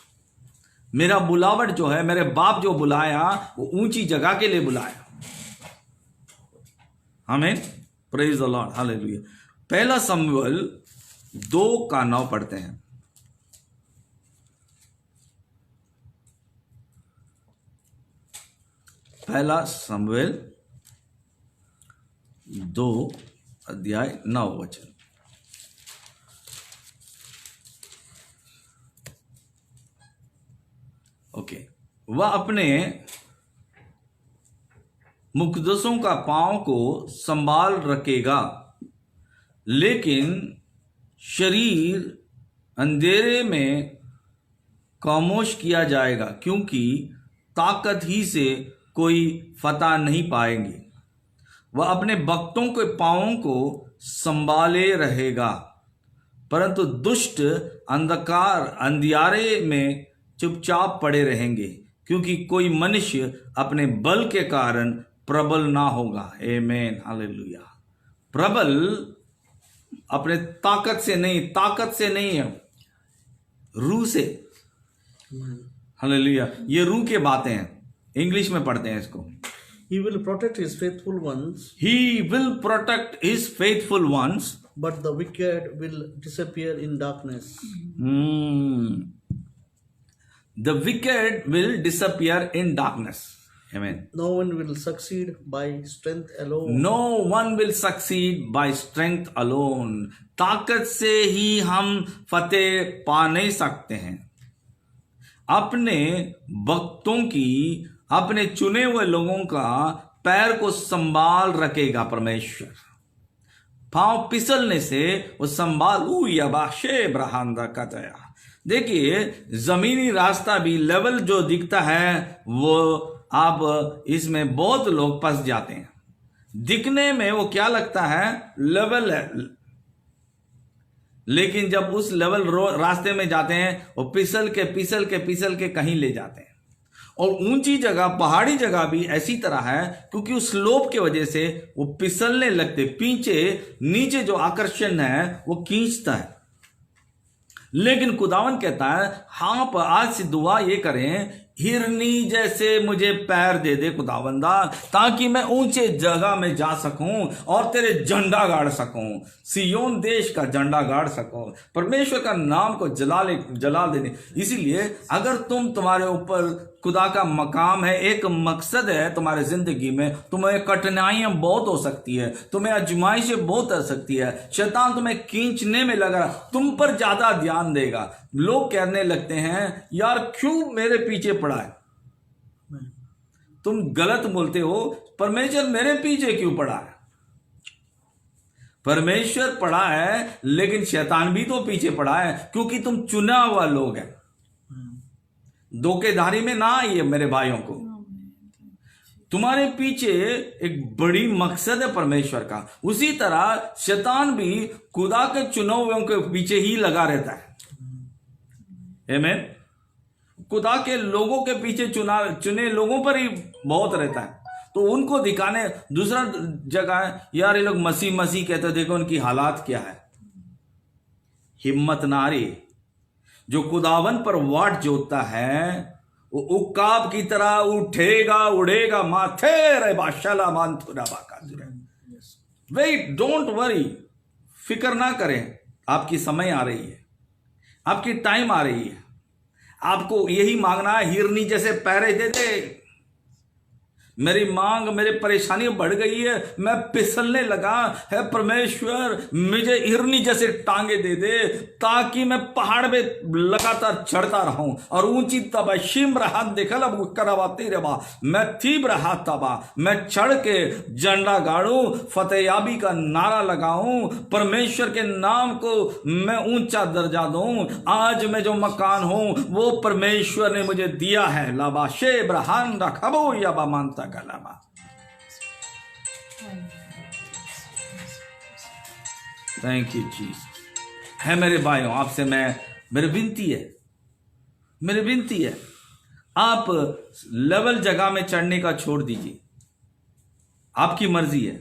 मेरा बुलावट जो है, मेरे बाप जो बुलाया वो ऊंची जगह के लिए बुलाया। आमीन, प्रेज द लॉर्ड, हालेलुया। पहला शमूएल 2:9 पढ़ते हैं। पहला शमूएल 2:9। ओके। वह अपने मुकद्दसों का पांव को संभाल रखेगा, लेकिन शरीर अंधेरे में खामोश किया जाएगा, क्योंकि ताकत ही से कोई फतह नहीं पाएंगे। वह अपने भक्तों के पांवों को संभाले रहेगा, परंतु दुष्ट अंधियारे में चुपचाप पड़े रहेंगे, क्योंकि कोई मनुष्य अपने बल के कारण प्रबल ना होगा। आमीन, हालेलुया। प्रबल अपने ताकत से नहीं है, रूह से। हालेलुया। ये रूह के बातें हैं, इंग्लिश में पढ़ते हैं इसको। He will protect his faithful ones, He will protect his faithful ones, but the wicked will disappear in darkness. The wicked will disappear in darkness. Amen. No one will succeed by strength alone. No one will succeed by strength alone. ताकत से ही हम फतेह पा नहीं सकते हैं। अपने भक्तों की, अपने चुने हुए लोगों का पैर को संभाल रखेगा परमेश्वर। पांव फिसलने से वो संभाल याबाशे ब्रहांदा का जया। देखिए, जमीनी रास्ता भी लेवल जो दिखता है वो अब इसमें बहुत लोग फंस जाते हैं। दिखने में वो क्या लगता है, लेवल है, लेकिन जब उस लेवल रास्ते में जाते हैं वो फिसल के कहीं ले जाते हैं। और ऊंची जगह, पहाड़ी जगह भी ऐसी तरह है, क्योंकि उस स्लोप की वजह से वो फिसलने लगते, पीछे नीचे जो आकर्षण है वो खींचता है। लेकिन खुदावन कहता है, हाँ, पर आज से दुआ ये करें, हिरनी जैसे मुझे पैर दे दे खुदावंदा, ताकि मैं ऊंचे जगह में जा सकूं और तेरे झंडा गाड़ सकूं, सियोन देश का झंडा गाड़ सकूं, परमेश्वर का नाम को जला देने। इसीलिए अगर तुम्हारे ऊपर खुदा का मकाम है, एक मकसद है तुम्हारे जिंदगी में, तुम्हें कठिनाइयां बहुत हो सकती है, तुम्हें आजमाइशें बहुत हो सकती है, शैतान तुम्हें खींचने में लगा, तुम पर ज्यादा ध्यान देगा। लोग कहने लगते हैं, यार क्यों मेरे पीछे पड़ा है, तुम गलत बोलते हो, परमेश्वर मेरे पीछे क्यों पड़ा है। परमेश्वर पड़ा है, लेकिन शैतान भी तो पीछे पड़ा है, क्योंकि तुम चुना हुआ लोग हैं। धोखेधारी में ना आइए मेरे भाइयों को, तुम्हारे पीछे एक बड़ी मकसद है परमेश्वर का। उसी तरह शैतान भी खुदा के चुने हुओं के पीछे ही लगा रहता है। आमीन। खुदा के लोगों के पीछे चुने लोगों पर ही बहुत रहता है, तो उनको दिखाने दूसरा जगह है, यार ये लोग मसीह कहते, देखो उनकी हालात क्या है। हिम्मत नारी जो खुदावन पर वाट जोतता है वो उकाब की तरह उठेगा, उड़ेगा, माथे रे बाशाला मानथुरा बाका। वेट, डोंट वरी, फिक्र ना करें, आपकी समय आ रही है, आपकी टाइम आ रही है। आपको यही मांगना है, हिरनी जैसे पैरे दे दे, मेरी मांग, मेरी परेशानी बढ़ गई है, मैं फिसलने लगा है। परमेश्वर मुझे हिरनी जैसे टांगे दे दे ताकि मैं पहाड़ पे लगातार चढ़ता रहूं और ऊंची तबा शिम रहा देखल अब करावाती रे बा, मैं तीब रहा तबा, मैं चढ़ के झंडा गाड़ू, फतेयाबी का नारा लगाऊं, परमेश्वर के नाम को मैं ऊंचा दर्जा दूं। आज मैं जो मकान हूं वो परमेश्वर ने मुझे दिया है। लाबा शेब रहान रखबो या बा मानता गलाबा। Thank you Jesus. है मेरे भाइयों, आपसे मेरी विनती है, आप लेवल जगह में चढ़ने का छोड़ दीजिए। आपकी मर्जी है,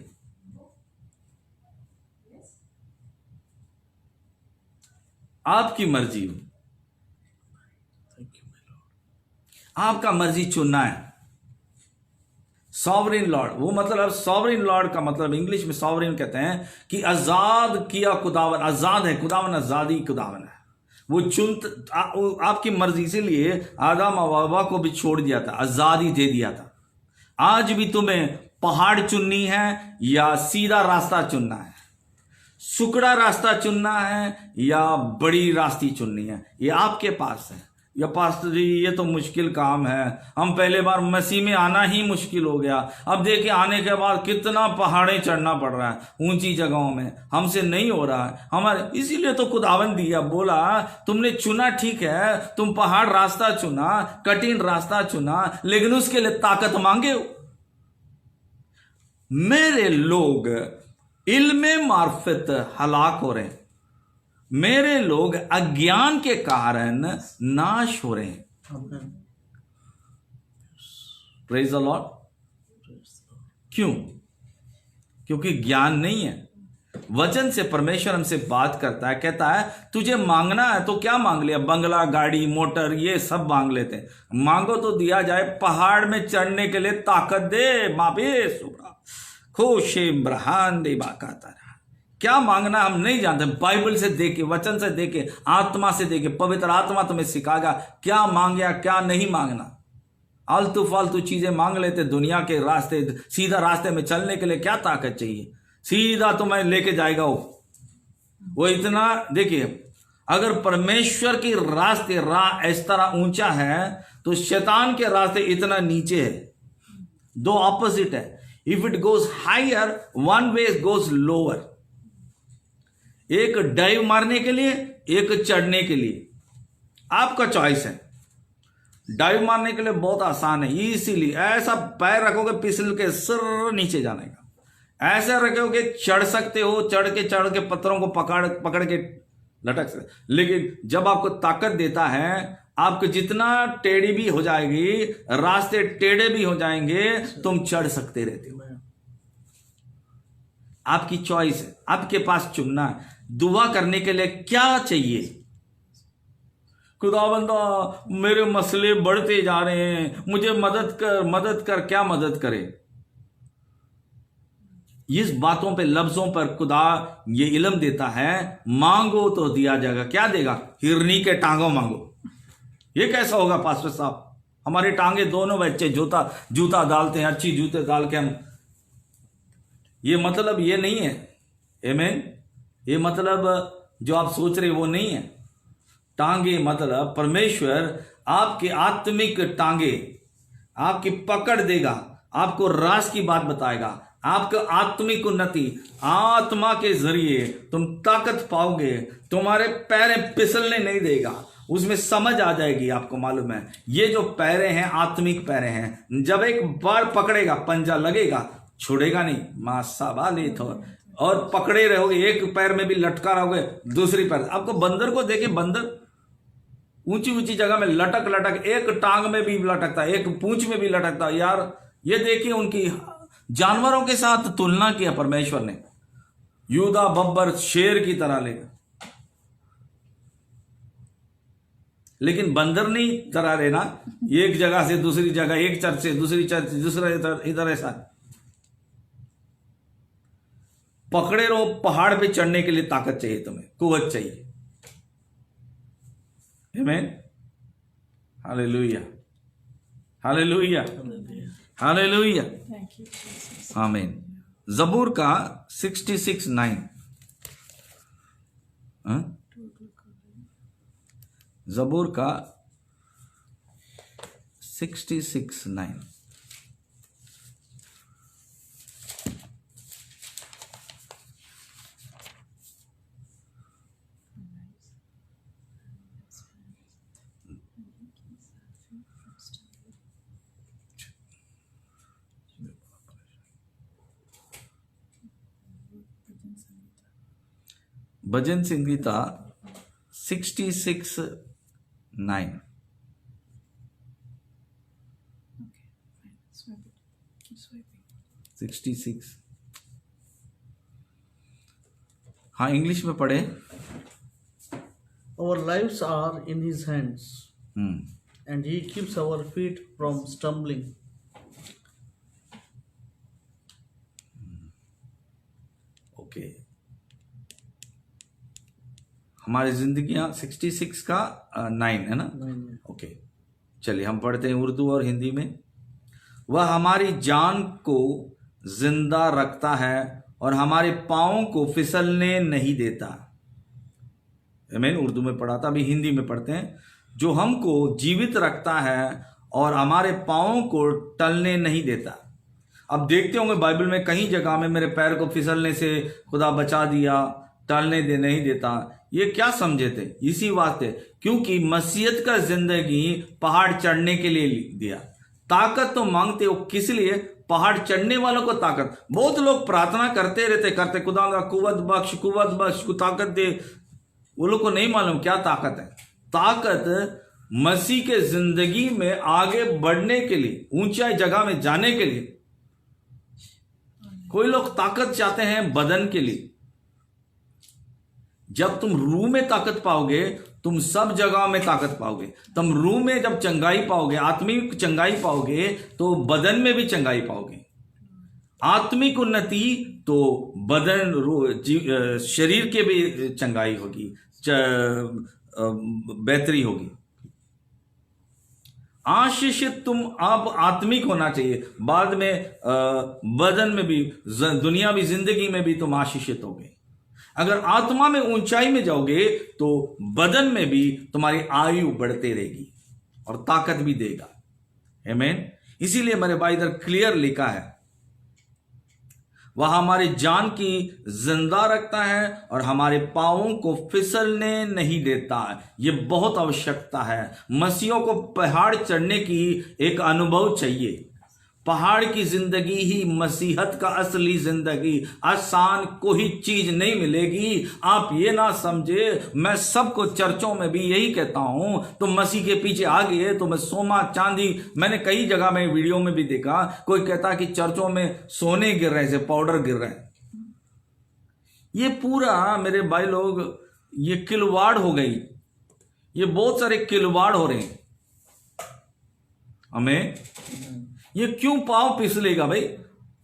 आपकी मर्जी हो, आपका मर्जी चुनना है। सॉवरेन लॉर्ड, वो मतलब सॉवरेन लॉर्ड का मतलब इंग्लिश में सॉवरेन कहते हैं कि आजाद किया खुदावन, आजाद है खुदावन, आजादी खुदावन है। वो आपकी मर्जी, इसीलिए आदम और हव्वा को भी छोड़ दिया था, आजादी दे दिया था। आज भी तुम्हें पहाड़ चुननी है या सीधा रास्ता चुनना है, सुकड़ा रास्ता चुनना है या बड़ी रास्ती चुननी है, ये आपके पास है। या पास्टर जी ये तो मुश्किल काम है, हम पहले बार मसीह में आना ही मुश्किल हो गया, अब देखिए आने के बाद कितना पहाड़ें चढ़ना पड़ रहा है ऊंची जगहों में, हमसे नहीं हो रहा है हमारे। इसीलिए तो खुदावन दिया, बोला तुमने चुना ठीक है, तुम पहाड़ रास्ता चुना, कठिन रास्ता चुना, लेकिन उसके लिए ताकत मांगे हो। मेरे लोग इल्मे मार्फत हलाक हो रहे हैं, मेरे लोग अज्ञान के कारण नाश हो रहे हैं। Praise the Lord. क्यों? क्योंकि ज्ञान नहीं है। वचन से परमेश्वर हमसे बात करता है, कहता है तुझे मांगना है तो क्या मांग लिया, बंगला, गाड़ी, मोटर, ये सब मांग लेते हैं। मांगो तो दिया जाए, पहाड़ में चढ़ने के लिए ताकत दे। माबे सुबरा खुशे ब्रहान दे बाकाता। क्या मांगना हम नहीं जानते, बाइबल से देखे, वचन से देखे, आत्मा से देखे, पवित्र आत्मा तुम्हें सिखाएगा क्या मांगे क्या नहीं मांगना। आलतू फालतू चीजें मांग लेते दुनिया के रास्ते, सीधा रास्ते में चलने के लिए क्या ताकत चाहिए, सीधा तुम्हें लेके जाएगा वो इतना। देखिए अगर परमेश्वर की रास्ते इस तरह ऊंचा है तो शैतान के रास्ते इतना नीचे है, दो ऑपोजिट है। If it goes higher one way goes lower, एक डाइव मारने के लिए, एक चढ़ने के लिए, आपका चॉइस है। डाइव मारने के लिए बहुत आसान है, इसीलिए ऐसा पैर रखोगे फिसल के सिर नीचे जाने का, ऐसे रखोगे चढ़ सकते हो, चढ़ के पत्थरों को पकड़ के लटक सकते। लेकिन जब आपको ताकत देता है, आपको जितना टेढ़ी भी हो जाएगी, रास्ते टेढ़े भी हो जाएंगे, तुम चढ़ सकते रहते हो। आपकी चॉइस है, आपके पास चुनना है। दुआ करने के लिए क्या चाहिए, खुदावंदा मेरे मसले बढ़ते जा रहे हैं, मुझे मदद कर। क्या मदद करे? इस बातों पे, लफ्जों पर खुदा ये इल्म देता है, मांगो तो दिया जाएगा। क्या देगा? हिरनी के टांगों मांगो। ये कैसा होगा पास्टर साहब, हमारे टांगे दोनों बच्चे जूता डालते हैं, अच्छी जूते डाल के हम, ये मतलब ये नहीं है। आमीन। ये मतलब जो आप सोच रहे वो नहीं है। टांगे मतलब परमेश्वर आपके आत्मिक टांगे, आपकी पकड़ देगा, आपको राज की बात बताएगा, आपका आत्मिक उन्नति, आत्मा के जरिए तुम ताकत पाओगे, तुम्हारे पैरें फिसलने नहीं देगा। उसमें समझ आ जाएगी, आपको मालूम है ये जो पैरे हैं आत्मिक पैरे हैं, जब एक बार पकड़ेगा पंजा लगेगा, छोड़ेगा नहीं। मासा वाले थोर, और पकड़े रहोगे, एक पैर में भी लटका रहोगे, दूसरी पैर। आपको बंदर को देखे, बंदर ऊंची ऊंची जगह में लटक एक टांग में भी लटकता है, एक पूंछ में भी लटकता है। यार ये देखिए, उनकी जानवरों के साथ तुलना किया परमेश्वर ने। यूदा बब्बर शेर की तरह लेगा, लेकिन बंदर नहीं तरह लेना, एक जगह से दूसरी जगह, एक चर्च से दूसरी चर्च, दूसरा इधर ऐसा पकड़े रहो। पहाड़ पे चढ़ने के लिए ताकत चाहिए, तुम्हें कुव्वत चाहिए। आमीन। Hallelujah, hallelujah. Hallelujah, Thank you, Jesus. आमीन। जबूर का 66:9, जबूर का 66:9। भजन Sangeeta 66:9। Okay, fine. Swipe it. Keep swiping. 66। हाँ, इंग्लिश में पढ़े। Our lives are in His hands, hmm, and He keeps our feet from stumbling. Okay. हमारी जिंदगियां 66 का 9 है ना। ओके, चलिए हम पढ़ते हैं उर्दू और हिंदी में। वह हमारी जान को जिंदा रखता है और हमारे पाँवों को फिसलने नहीं देता। मैंने उर्दू में पढ़ा था, अभी हिंदी में पढ़ते हैं। जो हमको जीवित रखता है और हमारे पाँवों को टलने नहीं देता। अब देखते होंगे बाइबल में कई जगह में मेरे पैर को फिसलने से खुदा बचा दिया, टलने दे नहीं देता। ये क्या समझे थे? इसी वास्ते क्योंकि मसीहत का जिंदगी पहाड़ चढ़ने के लिए दिया। ताकत तो मांगते हो किस लिए? पहाड़ चढ़ने वालों को ताकत। बहुत लोग प्रार्थना करते रहते करते, खुदा का कुव्वत बख्श, कुव्वत बख्श, को ताकत दे। वो लोग को नहीं मालूम क्या ताकत है। ताकत मसीह के जिंदगी में आगे बढ़ने के लिए, ऊंचाई जगह में जाने के लिए। कोई लोग ताकत चाहते हैं बदन के लिए। जब तुम रूह में ताकत पाओगे, तुम सब जगह में ताकत पाओगे। तुम रूह में जब चंगाई पाओगे, आत्मिक चंगाई पाओगे, तो बदन में भी चंगाई पाओगे। आत्मिक उन्नति तो बदन, शरीर के भी चंगाई होगी, बेहतरी होगी। आशीषित तुम आप आत्मिक होना चाहिए, बाद में बदन में भी, दुनियावी जिंदगी में भी तुम आशीषित होगे। अगर आत्मा में ऊंचाई में जाओगे तो बदन में भी तुम्हारी आयु बढ़ते रहेगी और ताकत भी देगा। आमीन। इसीलिए मेरे भाई इधर क्लियर लिखा है, वह हमारी जान की जिंदा रखता है और हमारे पांवों को फिसलने नहीं देता। ये बहुत आवश्यकता है। मसीहों को पहाड़ चढ़ने की एक अनुभव चाहिए। पहाड़ की जिंदगी ही मसीहत का असली जिंदगी। आसान कोई चीज नहीं मिलेगी। आप ये ना समझे, मैं सबको चर्चों में भी यही कहता हूं, तो मसीह के पीछे आ गए तो मैं सोना चांदी, मैंने कई जगह में वीडियो में भी देखा, कोई कहता कि चर्चों में सोने गिर रहे हैं, पाउडर गिर रहे हैं। ये पूरा मेरे भाई लोग, ये खिलवाड़ हो गई। ये बहुत सारे खिलवाड़ हो रहे हैं। हमें ये क्यों पांव फिसलेगा भाई?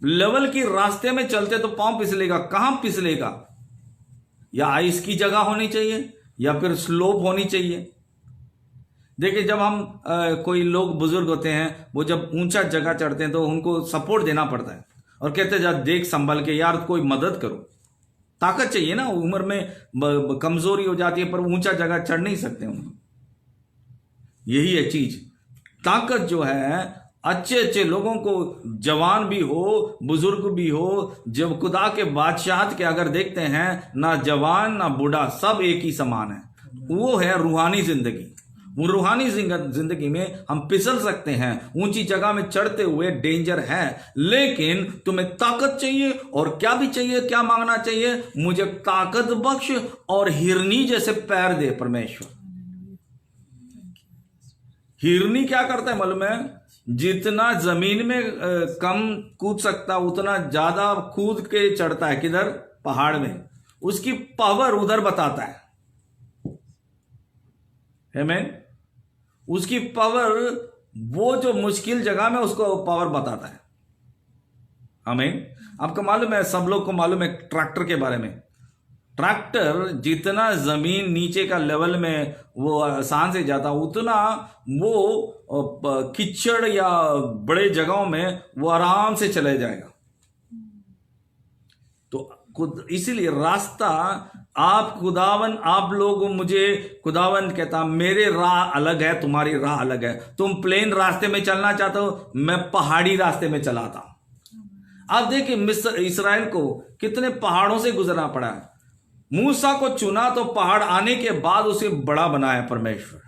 लेवल की रास्ते में चलते तो पांव फिसलेगा। कहां फिसलेगा? या आइस की जगह होनी चाहिए या फिर स्लोप होनी चाहिए। देखिए, जब हम कोई लोग बुजुर्ग होते हैं, वो जब ऊंचा जगह चढ़ते हैं तो उनको सपोर्ट देना पड़ता है और कहते हैं जा देख संभल के, यार कोई मदद करो। ताकत चाहिए ना, उम्र में कमजोरी हो जाती है, पर ऊंचा जगह चढ़ नहीं सकते हम। यही है चीज। ताकत जो है, अच्छे अच्छे लोगों को, जवान भी हो बुजुर्ग भी हो, जब खुदा के बादशाहत के अगर देखते हैं, ना जवान ना बूढ़ा, सब एक ही समान है। वो है रूहानी जिंदगी। वो रूहानी जिंदगी में हम फिसल सकते हैं, ऊंची जगह में चढ़ते हुए डेंजर है, लेकिन तुम्हें ताकत चाहिए। और क्या भी चाहिए, क्या मांगना चाहिए? मुझे ताकत बख्श और हिरनी जैसे पैर दे परमेश्वर। हिरनी क्या करता है मालूम है? जितना जमीन में कम कूद सकता उतना ज्यादा कूद के चढ़ता है। किधर? पहाड़ में। उसकी पावर उधर बताता है। आमीन। उसकी पावर, वो जो मुश्किल जगह में उसको पावर बताता है। आमीन। आपको मालूम है, सब लोग को मालूम है ट्रैक्टर के बारे में। ट्रैक्टर जितना जमीन नीचे का लेवल में वो आसान से जाता, उतना वो कीचड़ या बड़े जगहों में वो आराम से चले जाएगा। तो इसीलिए रास्ता आप खुदावन, आप लोग मुझे, खुदावन कहता मेरे राह अलग है, तुम्हारी राह अलग है। तुम प्लेन रास्ते में चलना चाहते हो, मैं पहाड़ी रास्ते में चलाता हूं। आप देखिए मिस्र इस्राएल को कितने पहाड़ों से गुजरना पड़ा है। मूसा को चुना तो पहाड़ आने के बाद उसे बड़ा बनाया परमेश्वर।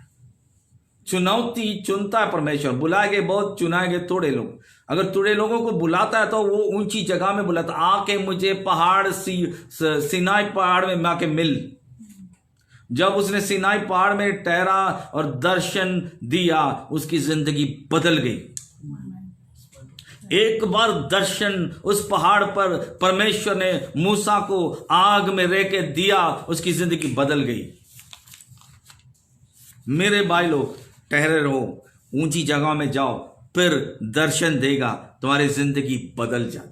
चुनौती चुनता है परमेश्वर, बुलाए गए बहुत, चुनाए गए थोड़े लोग। अगर थोड़े लोगों को बुलाता है तो वो ऊंची जगह में बुलाता, आके मुझे पहाड़ सिनाई पहाड़ में आके मिल। जब उसने सिनाई पहाड़ में ठहरा और दर्शन दिया, उसकी जिंदगी बदल गई। एक बार दर्शन उस पहाड़ पर परमेश्वर ने मूसा को आग में रह के दिया, उसकी जिंदगी बदल गई। मेरे भाई लोग, ठहरे रहो, ऊंची जगह में जाओ, फिर दर्शन देगा, तुम्हारी जिंदगी बदल जाती है।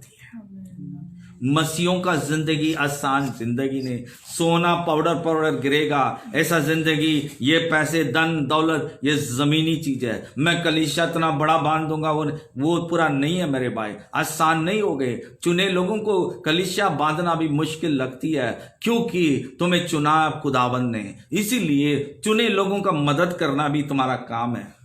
मसीहों का जिंदगी आसान जिंदगी नहीं, सोना पाउडर गिरेगा ऐसा जिंदगी, ये पैसे धन दौलत ये जमीनी चीज है। मैं कलीसिया इतना बड़ा बांध दूंगा, वो पूरा नहीं है मेरे भाई, आसान नहीं हो गए। चुने लोगों को कलीसिया बांधना भी मुश्किल लगती है, क्योंकि तुम्हें चुना खुदावंद ने। इसीलिए चुने लोगों का मदद करना भी तुम्हारा काम है।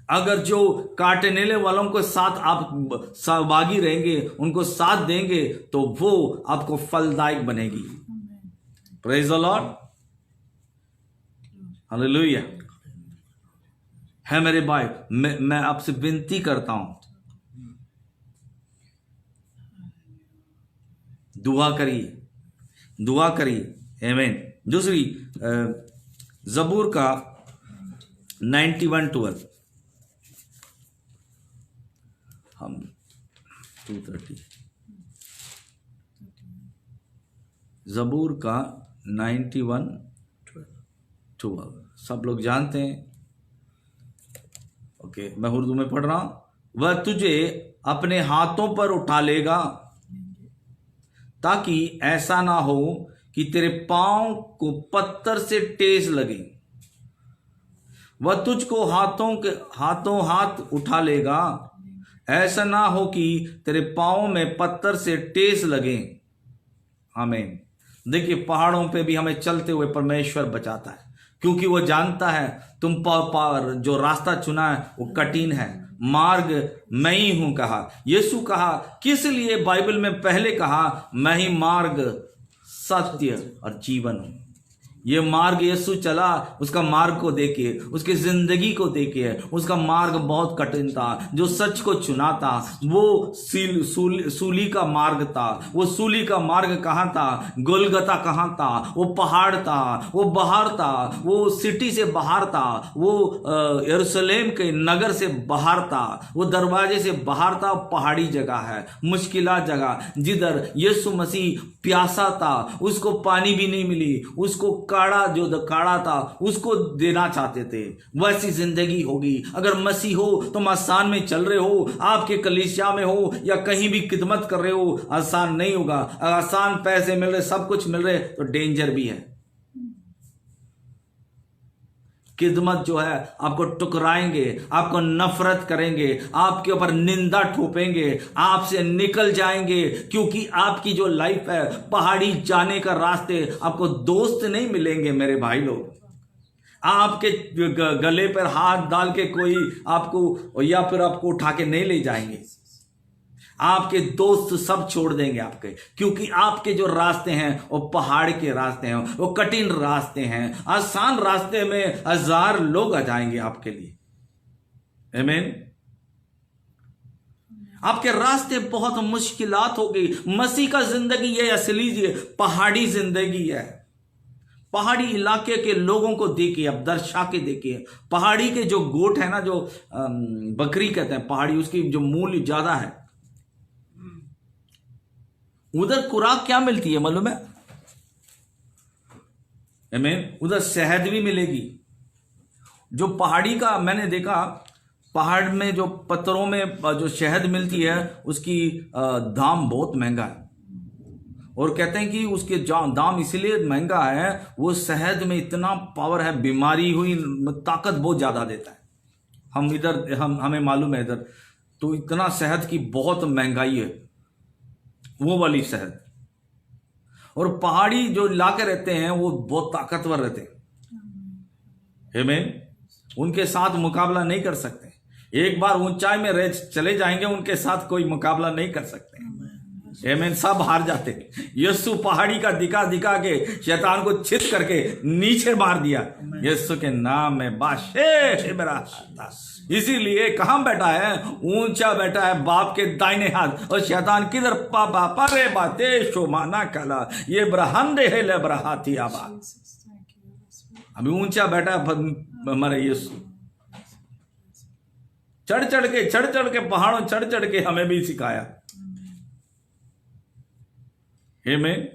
अगर जो काटने वालों के साथ आप सहभागी रहेंगे, उनको साथ देंगे, तो वो आपको फलदायक बनेगी। Praise the Lord, hallelujah. है मेरे भाई, मैं आपसे विनती करता हूं, दुआ करिए, आमीन। दूसरी जबूर का 91:12 हम 230 जबूर का 91:12 सब लोग जानते हैं। ओके, मैं उर्दू में पढ़ रहा हूं। वह तुझे अपने हाथों पर उठा लेगा, ताकि ऐसा ना हो कि तेरे पांव को पत्थर से ठेस लगे। वह तुझको हाथों हाथ उठा लेगा, ऐसा ना हो कि तेरे पांव में पत्थर से ठेस लगे। आमीन। देखिए, पहाड़ों पे भी हमें चलते हुए परमेश्वर बचाता है, क्योंकि वो जानता है तुम जो रास्ता चुना है वो कठिन है। मार्ग मैं ही हूं कहा, यीशु कहा, किस लिए बाइबल में पहले कहा मैं ही मार्ग सत्य और जीवन हूं। ये मार्ग यीशु चला, उसका मार्ग को देखिए, उसकी जिंदगी को देखिए, उसका मार्ग बहुत कठिन था। जो सच को चुना था वो सूली का मार्ग था। वो सूली का मार्ग कहाँ था? गोलगता कहाँ था? वो पहाड़ था, वो बाहर था, वो सिटी से बाहर था, वो यरूशलेम के नगर से बाहर था, वो दरवाजे से बाहर था। पहाड़ी जगह है, मुश्किल जगह, जिधर यीशु मसीह प्यासा था, उसको पानी भी नहीं मिली, उसको काढ़ा था उसको देना चाहते थे। वैसी जिंदगी होगी अगर मसीह हो। तुम आसान में चल रहे हो, आपके कलीसिया में हो या कहीं भी खिदमत कर रहे हो, आसान नहीं होगा। आसान पैसे मिल रहे, सब कुछ मिल रहे, तो डेंजर भी है। खिदमत जो है आपको टुकराएंगे, आपको नफरत करेंगे, आपके ऊपर निंदा ठोपेंगे, आपसे निकल जाएंगे, क्योंकि आपकी जो लाइफ है पहाड़ी जाने का रास्ते, आपको दोस्त नहीं मिलेंगे मेरे भाई लोग। आपके गले पर हाथ डाल के कोई आपको या फिर आपको उठा के नहीं ले जाएंगे। आपके दोस्त सब छोड़ देंगे आपके, क्योंकि आपके जो रास्ते हैं वो पहाड़ के रास्ते हैं, वो कठिन रास्ते हैं। आसान रास्ते में 1000 लोग आ जाएंगे आपके लिए। आमीन। आपके रास्ते बहुत मुश्किलात होगी। मसीह का जिंदगी ये असली पहाड़ी जिंदगी है। पहाड़ी इलाके के लोगों को देखिए, अब दर्शा के देखिए। पहाड़ी के जो गोट है ना, जो बकरी कहते हैं पहाड़ी, उसकी जो मूल्य ज्यादा है। उधर खुराक क्या मिलती है मालूम है? आमीन। उधर शहद भी मिलेगी। जो पहाड़ी का मैंने देखा, पहाड़ में जो पत्थरों में जो शहद मिलती है उसकी दाम बहुत महंगा है। और कहते हैं कि उसके दाम इसलिए महंगा है, वो शहद में इतना पावर है, बीमारी हुई ताकत बहुत ज़्यादा देता है। हमें मालूम है इधर तो इतना शहद की बहुत महंगाई है, वो वाली शहद। और पहाड़ी जो इलाके रहते हैं वो बहुत ताकतवर रहते हैं, आमीन। उनके साथ मुकाबला नहीं कर सकते। एक बार ऊंचाई में चले जाएंगे, उनके साथ कोई मुकाबला नहीं कर सकते, आमीन। सब हार जाते। यीशु पहाड़ी का दिखा दिखा के शैतान को छित करके नीचे मार दिया यीशु के नाम में। बाशे मेरा, इसीलिए कहां बैठा है? ऊंचा बैठा है बाप के दाहिने हाथ। और शैतान किधर? पापा परे बाते शो माना कला ये ब्रहंदे है ले ब्रहाती आबा। अभी ऊंचा बैठा है हमारे यीशु। चढ़ चढ़ के पहाड़ों चढ़ के हमें भी सिखाया, आमीन,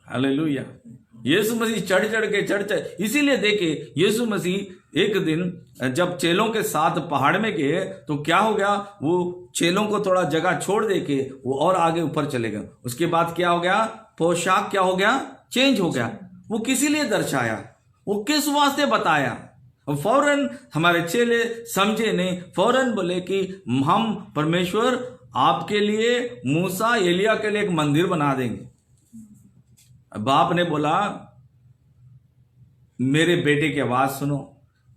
हालेलुया। यीशु मसीह चढ़ के इसीलिए देखिए यीशु मसीह एक दिन जब चेलों के साथ पहाड़ में गए तो क्या हो गया? वो चेलों को थोड़ा जगह छोड़ दे के वो और आगे ऊपर चले गए। उसके बाद क्या हो गया? पोशाक क्या हो गया? चेंज हो गया। वो किसी लिए दर्शाया? वो किस वास्ते बताया? फौरन हमारे चेले समझे नहीं, फौरन बोले कि हम परमेश्वर आपके लिए, मूसा एलिया के लिए एक मंदिर बना देंगे। बाप ने बोला मेरे बेटे की आवाज सुनो,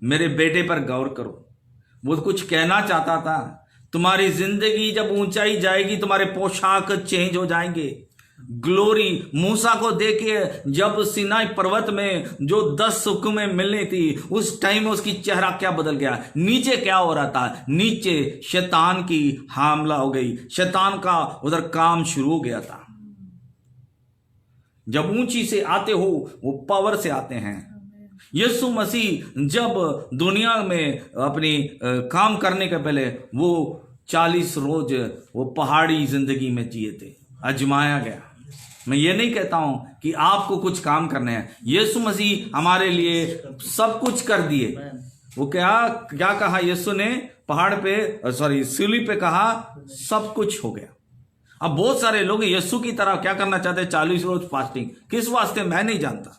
मेरे बेटे पर गौर करो। वो कुछ कहना चाहता था, तुम्हारी जिंदगी जब ऊंचाई जाएगी तुम्हारे पोशाक चेंज हो जाएंगे। ग्लोरी मूसा को देखे जब सिनाई पर्वत में जो 10 हुक्में मिलनी थी, उस टाइम में उसकी चेहरा क्या बदल गया। नीचे क्या हो रहा था? नीचे शैतान की हमला हो गई, शैतान का उधर काम शुरू हो गया था। जब ऊंची से आते हो वो पावर से आते हैं। यीशु मसीह जब दुनिया में अपनी काम करने के पहले वो 40 रोज वो पहाड़ी जिंदगी में जिए थे, आजमाया गया। मैं ये नहीं कहता हूं कि आपको कुछ काम करने हैं। यीशु मसीह हमारे लिए सब कुछ कर दिए। वो क्या कहा यीशु ने? पहाड़ पे सूली पे कहा सब कुछ हो गया। अब बहुत सारे लोग यीशु की तरह क्या करना चाहते हैं? 40 रोज फास्टिंग। किस वास्ते? मैं नहीं जानता।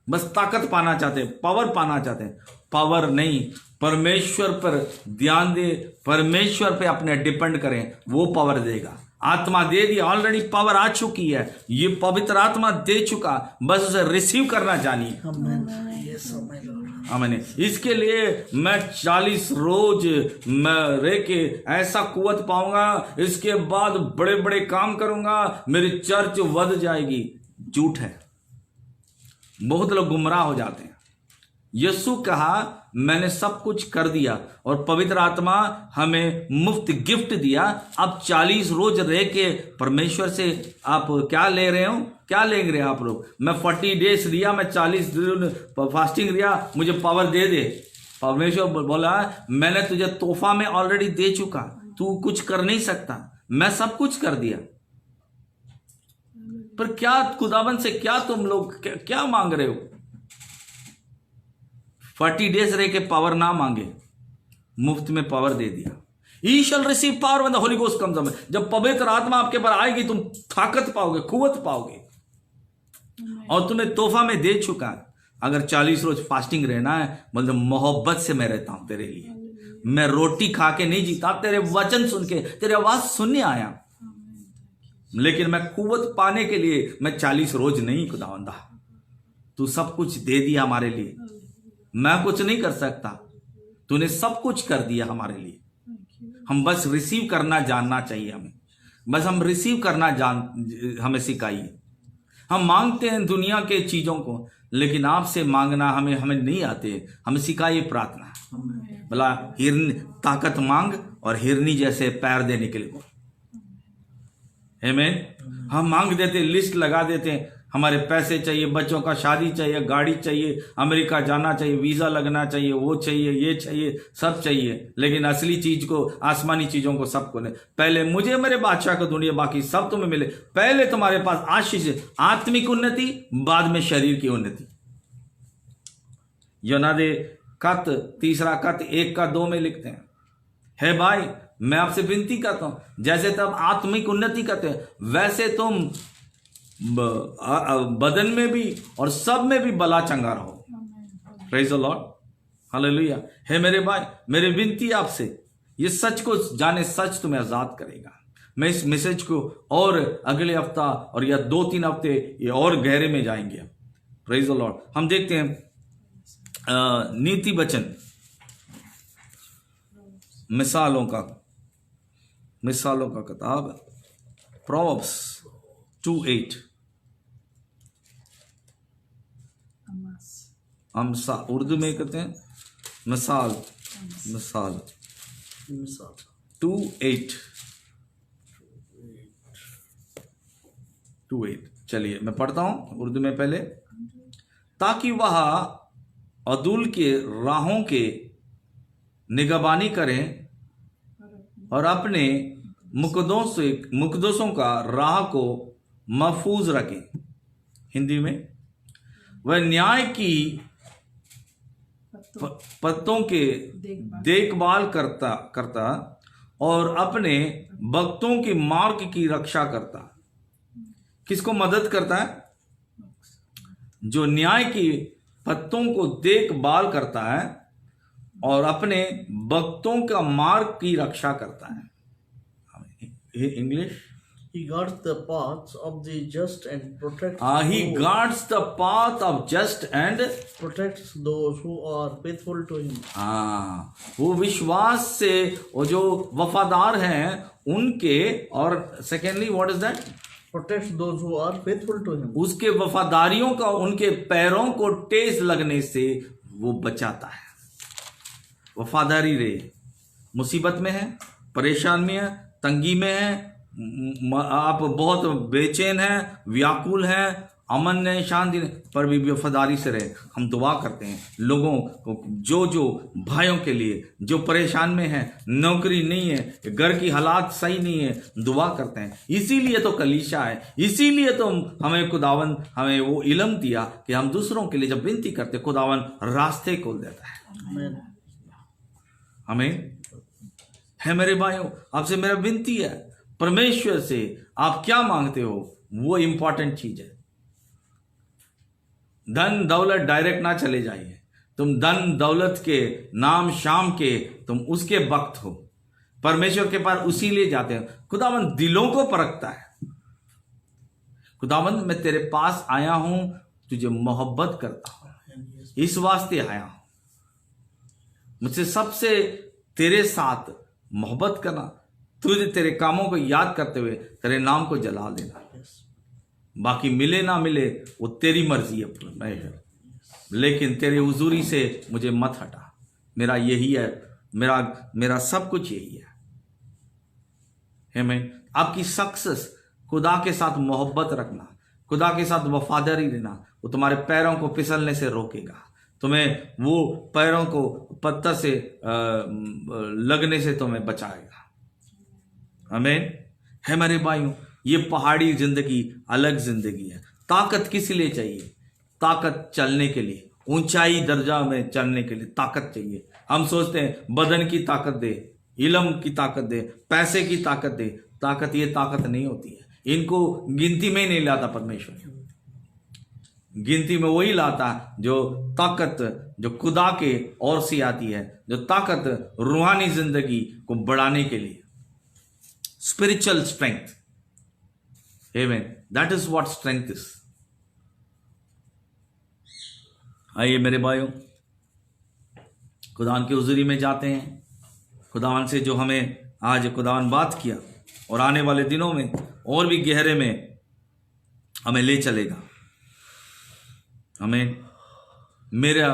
बस ताकत पाना चाहते हैं, पावर पाना चाहते हैं। पावर नहीं, परमेश्वर पर ध्यान दे, परमेश्वर पे अपने डिपेंड करें, वो पावर देगा। आत्मा दे दी, ऑलरेडी पावर आ चुकी है, ये पवित्र आत्मा दे चुका, बस उसे रिसीव करना जानिए। आमीन। इसके लिए मैं 40 रोज मैं रह के ऐसा कुवत पाऊंगा, इसके बाद बड़े बड़े काम करूंगा, मेरी चर्च बढ़ जाएगी। झूठ है। बहुत लोग गुमराह हो जाते हैं। यीशु कहा मैंने सब कुछ कर दिया और पवित्र आत्मा हमें मुफ्त गिफ्ट दिया। अब 40 रोज रह के परमेश्वर से आप क्या ले रहे हो? क्या लेंगे आप लोग? मैं 40 डेज दिया, मैं 40 दिन फास्टिंग दिया, मुझे पावर दे दे। परमेश्वर बोला मैंने तुझे तोहफा में ऑलरेडी दे चुका, तू कुछ कर नहीं सकता, मैं सब कुछ कर दिया। पर क्या खुदावन से क्या तुम लोग क्या मांग रहे हो? 40 डेज रह के पावर ना मांगे, मुफ्त में पावर दे दिया। Ye shall receive power when the Holy Ghost comes upon you। जब पवित्र आत्मा आपके पर आएगी तुम ताकत पाओगे, कुवत पाओगे, और तुम्हें तोहफा में दे चुका। अगर 40 रोज फास्टिंग रहना है, मतलब मोहब्बत से मैं रहता हूं तेरे लिए। मैं रोटी खा के नहीं जीता, तेरे वचन सुन के, तेरी आवाज सुनने आया। लेकिन मैं कुवत पाने के लिए मैं 40 रोज नहीं खुदावंदा, तू सब कुछ दे दिया हमारे लिए। मैं कुछ नहीं कर सकता, तूने सब कुछ कर दिया हमारे लिए। हम बस रिसीव करना जानना चाहिए हमें, बस हम रिसीव करना हमें सिखाइए। हम मांगते हैं दुनिया के चीजों को, लेकिन आपसे मांगना हमें नहीं आते। हमें सिखाइए प्रार्थना। बोला हिरनी ताकत मांग और हिरनी जैसे पैर देने के लिए। आमीन। हम मांग देते, लिस्ट लगा देते हैं, हमारे पैसे चाहिए, बच्चों का शादी चाहिए, गाड़ी चाहिए, अमेरिका जाना चाहिए, वीजा लगना चाहिए, वो चाहिए, ये चाहिए, सब चाहिए। लेकिन असली चीज को, आसमानी चीजों को सबको नहीं। पहले मुझे मेरे बादशाह को ढूंढिए, बाकी सब तुम्हें मिले। पहले तुम्हारे पास आशीष, आत्मिक उन्नति, बाद में शरीर की उन्नति। योना दे कत 3 1 का 2 में लिखते हैं, हे भाई मैं आपसे विनती करता हूं, जैसे तुम आत्मिक उन्नति करते हो वैसे तुम बदन में भी और सब में भी बला चंगा रहो। Praise the Lord, hallelujah. हे मेरे भाई, मेरी विनती आपसे, ये सच को जाने, सच तुम्हें आजाद करेगा। मैं इस मैसेज को और अगले हफ्ता और या 2-3 हफ्ते ये और गहरे में जाएंगे। Praise the Lord. हम देखते हैं नीति वचन, मिसालों का किताब प्रोवर्ब्स 2:8। अमसा उर्दू में कहते हैं मिसाल 2:8। चलिए मैं पढ़ता हूं उर्दू में पहले। ताकि वह अदूल के राहों के निगरानी करें और अपने मुकद्दसों का राह को महफूज रखें। हिंदी में, वह न्याय की पत्तों के देखभाल करता और अपने भक्तों के मार्ग की रक्षा करता। किसको मदद करता है? जो न्याय की पत्तों को देखभाल करता है और अपने भक्तों का मार्ग की रक्षा करता है। English, He guards the paths of the just and protects he guards the path of just and protects those who are faithful to him. वो विश्वास से वो जो वफादार हैं उनके, और secondly what is that? Protects those who are faithful to him. उसके वफादारियों का उनके पैरों को ठेस लगने से वो बचाता है। वफादारी रहे। मुसीबत में है, परेशान में है, तंगी में है, आप बहुत बेचैन हैं, व्याकुल हैं, अमन नहीं, शांति नहीं, पर भी वफादारी से रहे। हम दुआ करते हैं लोगों को, जो भाइयों के लिए जो परेशान में हैं, नौकरी नहीं है, घर की हालात सही नहीं है, दुआ करते हैं। इसीलिए तो कलीसिया है, इसीलिए तो हमें खुदावन हमें वो इल्म दिया कि हम दूसरों के लिए जब विनती करते, खुदावन रास्ते खोल देता है। हमें है मेरे भाइयों, आपसे मेरा विनती है, परमेश्वर से आप क्या मांगते हो वो इंपॉर्टेंट चीज है। धन दौलत डायरेक्ट ना चले जाइए। तुम धन दौलत के नाम शाम के तुम उसके वक्त हो, परमेश्वर के पास उसी लिए जाते हो। खुदावंद दिलों को परखता है। खुदावंद मैं तेरे पास आया हूं, तुझे मोहब्बत करता हूं, इस वास्ते आया हूं। मुझसे सबसे तेरे साथ मोहब्बत करना, तुझे तेरे कामों को याद करते हुए तेरे नाम को जला देना। बाकी मिले ना मिले वो तेरी मर्जी है परमेश्वर, लेकिन तेरे हुजूरी से मुझे मत हटा। मेरा यही है, मेरा सब कुछ यही है। आमीन। आपकी सक्सेस, खुदा के साथ मोहब्बत रखना, खुदा के साथ वफादारी रहना, वो तुम्हारे पैरों को फिसलने से रोकेगा। तुम्हें वो पैरों को पत्थर से लगने से तुम्हें बचाएगा। आमीन। है मेरे भाइयों, ये पहाड़ी जिंदगी अलग जिंदगी है। ताकत किस लिए चाहिए? ताकत चलने के लिए, ऊंचाई दर्जा में चलने के लिए ताकत चाहिए। हम सोचते हैं बदन की ताकत दे, इल्म की ताकत दे, पैसे की ताकत दे। ताकत, ये ताकत नहीं होती है। इनको गिनती में ही नहीं लाता परमेश्वर। गिनती में वही लाता जो ताकत जो खुदा के ओर से आती है, जो ताकत रूहानी जिंदगी को बढ़ाने के लिए, स्पिरिचुअल स्ट्रेंथ। आमीन। That is what strength is. आइए मेरे भाइयों, खुदावन की हुजूरी में जाते हैं। खुदावन से जो हमें आज खुदावन बात किया और आने वाले दिनों में और भी गहरे में हमें ले चलेगा। हमें मेरा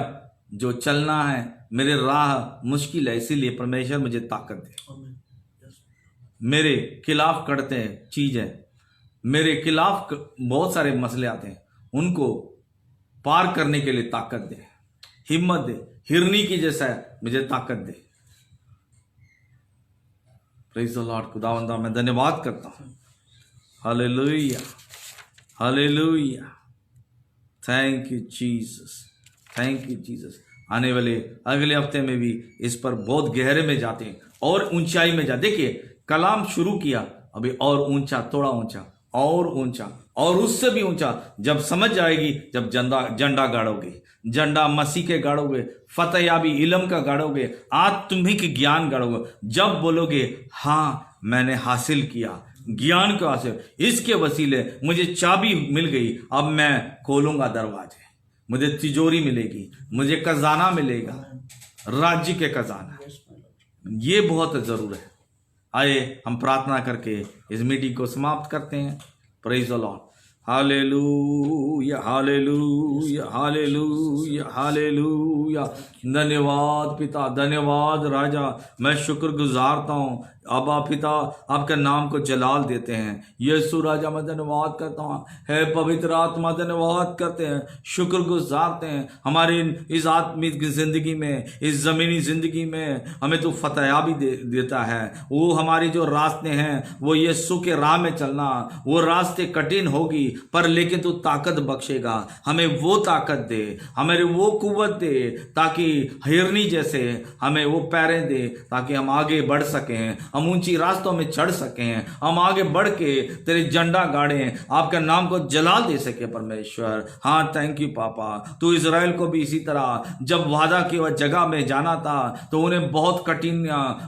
जो चलना है, मेरे राह मुश्किल है, इसीलिए परमेश्वर मुझे ताकत दे। मेरे खिलाफ कड़ते हैं चीजें, मेरे खिलाफ बहुत सारे मसले आते हैं, उनको पार करने के लिए ताकत दे, हिम्मत दे, हिरनी की जैसा मुझे ताकत दे। Praise the Lord. खुदावंदा मैं धन्यवाद करता हूं। Hallelujah, hallelujah. Thank you Jesus, thank you Jesus. आने वाले अगले हफ्ते में भी इस पर बहुत गहरे में जाते हैं और ऊंचाई में जाते। देखिए कलाम शुरू किया, अभी और ऊंचा, थोड़ा ऊंचा और ऊंचा और उससे भी ऊंचा। जब समझ आएगी, जब झंडा गाड़ोगे, झंडा मसीह के गाड़ोगे, फतेहयाबी इलम का गाड़ोगे, आत्मिक ज्ञान गाड़ोगे, जब बोलोगे हाँ मैंने हासिल किया ज्ञान को हासिल, इसके वसीले मुझे चाबी मिल गई, अब मैं खोलूंगा दरवाजे, मुझे तिजोरी मिलेगी, मुझे खजाना मिलेगा, राज्य के खजाना। ये बहुत जरूर है। आइए हम प्रार्थना करके इस मीटिंग को समाप्त करते हैं। Praise the Lord. Hallelujah hallelujah hallelujah hallelujah. धन्यवाद पिता, धन्यवाद राजा, मैं शुक्र गुजारता हूँ। अबा पिता आपके नाम को जलाल देते हैं। यीशु राजा मैं धन्यवाद करता हूँ, है पवित्र आत्मा धन्यवाद करते हैं, शुक्र गुजारते हैं। हमारी इस आत्मिक जिंदगी में, इस जमीनी जिंदगी में हमें तो फतेहाबी देता है। वो हमारी जो रास्ते हैं वो यीशु के राह में चलना, वो रास्ते कठिन होगी पर लेकिन तू ताकत बख्शेगा। हमें वो ताकत दे, हमें वो कुव्वत दे, ताकि हिरनी जैसे हमें वो पैरें दे, ताकि हम आगे बढ़ सकें, हम ऊंची रास्तों में चढ़ सकें, हम आगे बढ़ के तेरे झंडा गाड़ें, आपके नाम को जलाल दे सके परमेश्वर। हाँ थैंक यू पापा। तू इजराइल को भी इसी तरह जब वादा की वह जगह में जाना था तो उन्हें बहुत कठिन,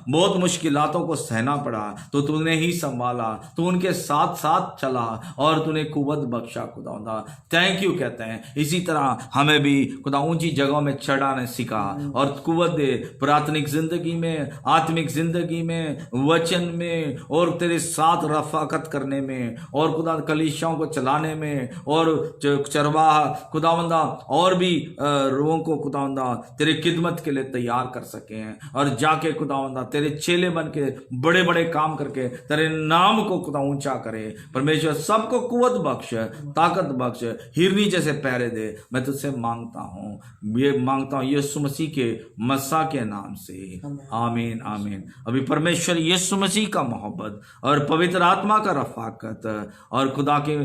बहुत मुश्किलातों को सहना पड़ा, तो तूने ही संभाला, तू उनके साथ साथ चला और तूने कुव्वत बख्शा खुदा। थैंक यू कहते हैं। इसी तरह हमें भी खुदा ऊंची जगहों में चढ़ाने सिखा और कुव्वत दे, प्राथमिक जिंदगी में, आत्मिक जिंदगी में, वचन में और तेरे साथ रफाकत करने में और खुदा कलीसियाओं को चलाने में और चरवाहा खुदावंदा और भी लोगों को खुदावंदा तेरे खिदमत के लिए तैयार कर सके और जाके खुदावंदा तेरे चेले बन के बड़े बड़े काम करके तेरे नाम को खुदा ऊंचा करे। परमेश्वर सबको कुव्वत बख्श, ताकत बख्श, हिरनी जैसे पैरे दे। मैं तुझसे मांगता हूँ, ये मांगता हूँ यीशु मसीह के मसा के नाम से, आमीन आमीन। अभी परमेश्वर यीशु मसीह का मोहब्बत और पवित्र आत्मा का रफाकत और खुदा के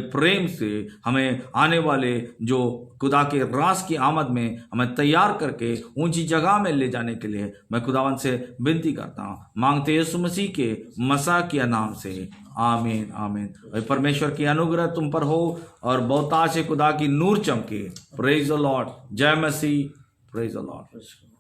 प्रेम से हमें आने वाले जो खुदा के रास की आमद में हमें तैयार करके ऊंची जगह में ले जाने के लिए मैं खुदावन से विनती करता हूँ, मांगते यीशु मसीह के मसा के नाम से, आमीन आमीन। परमेश्वर की अनुग्रह तुम पर हो और बहुतायत से खुदा की नूर चमके। Praise the Lord. जय मसीह। Praise the Lord.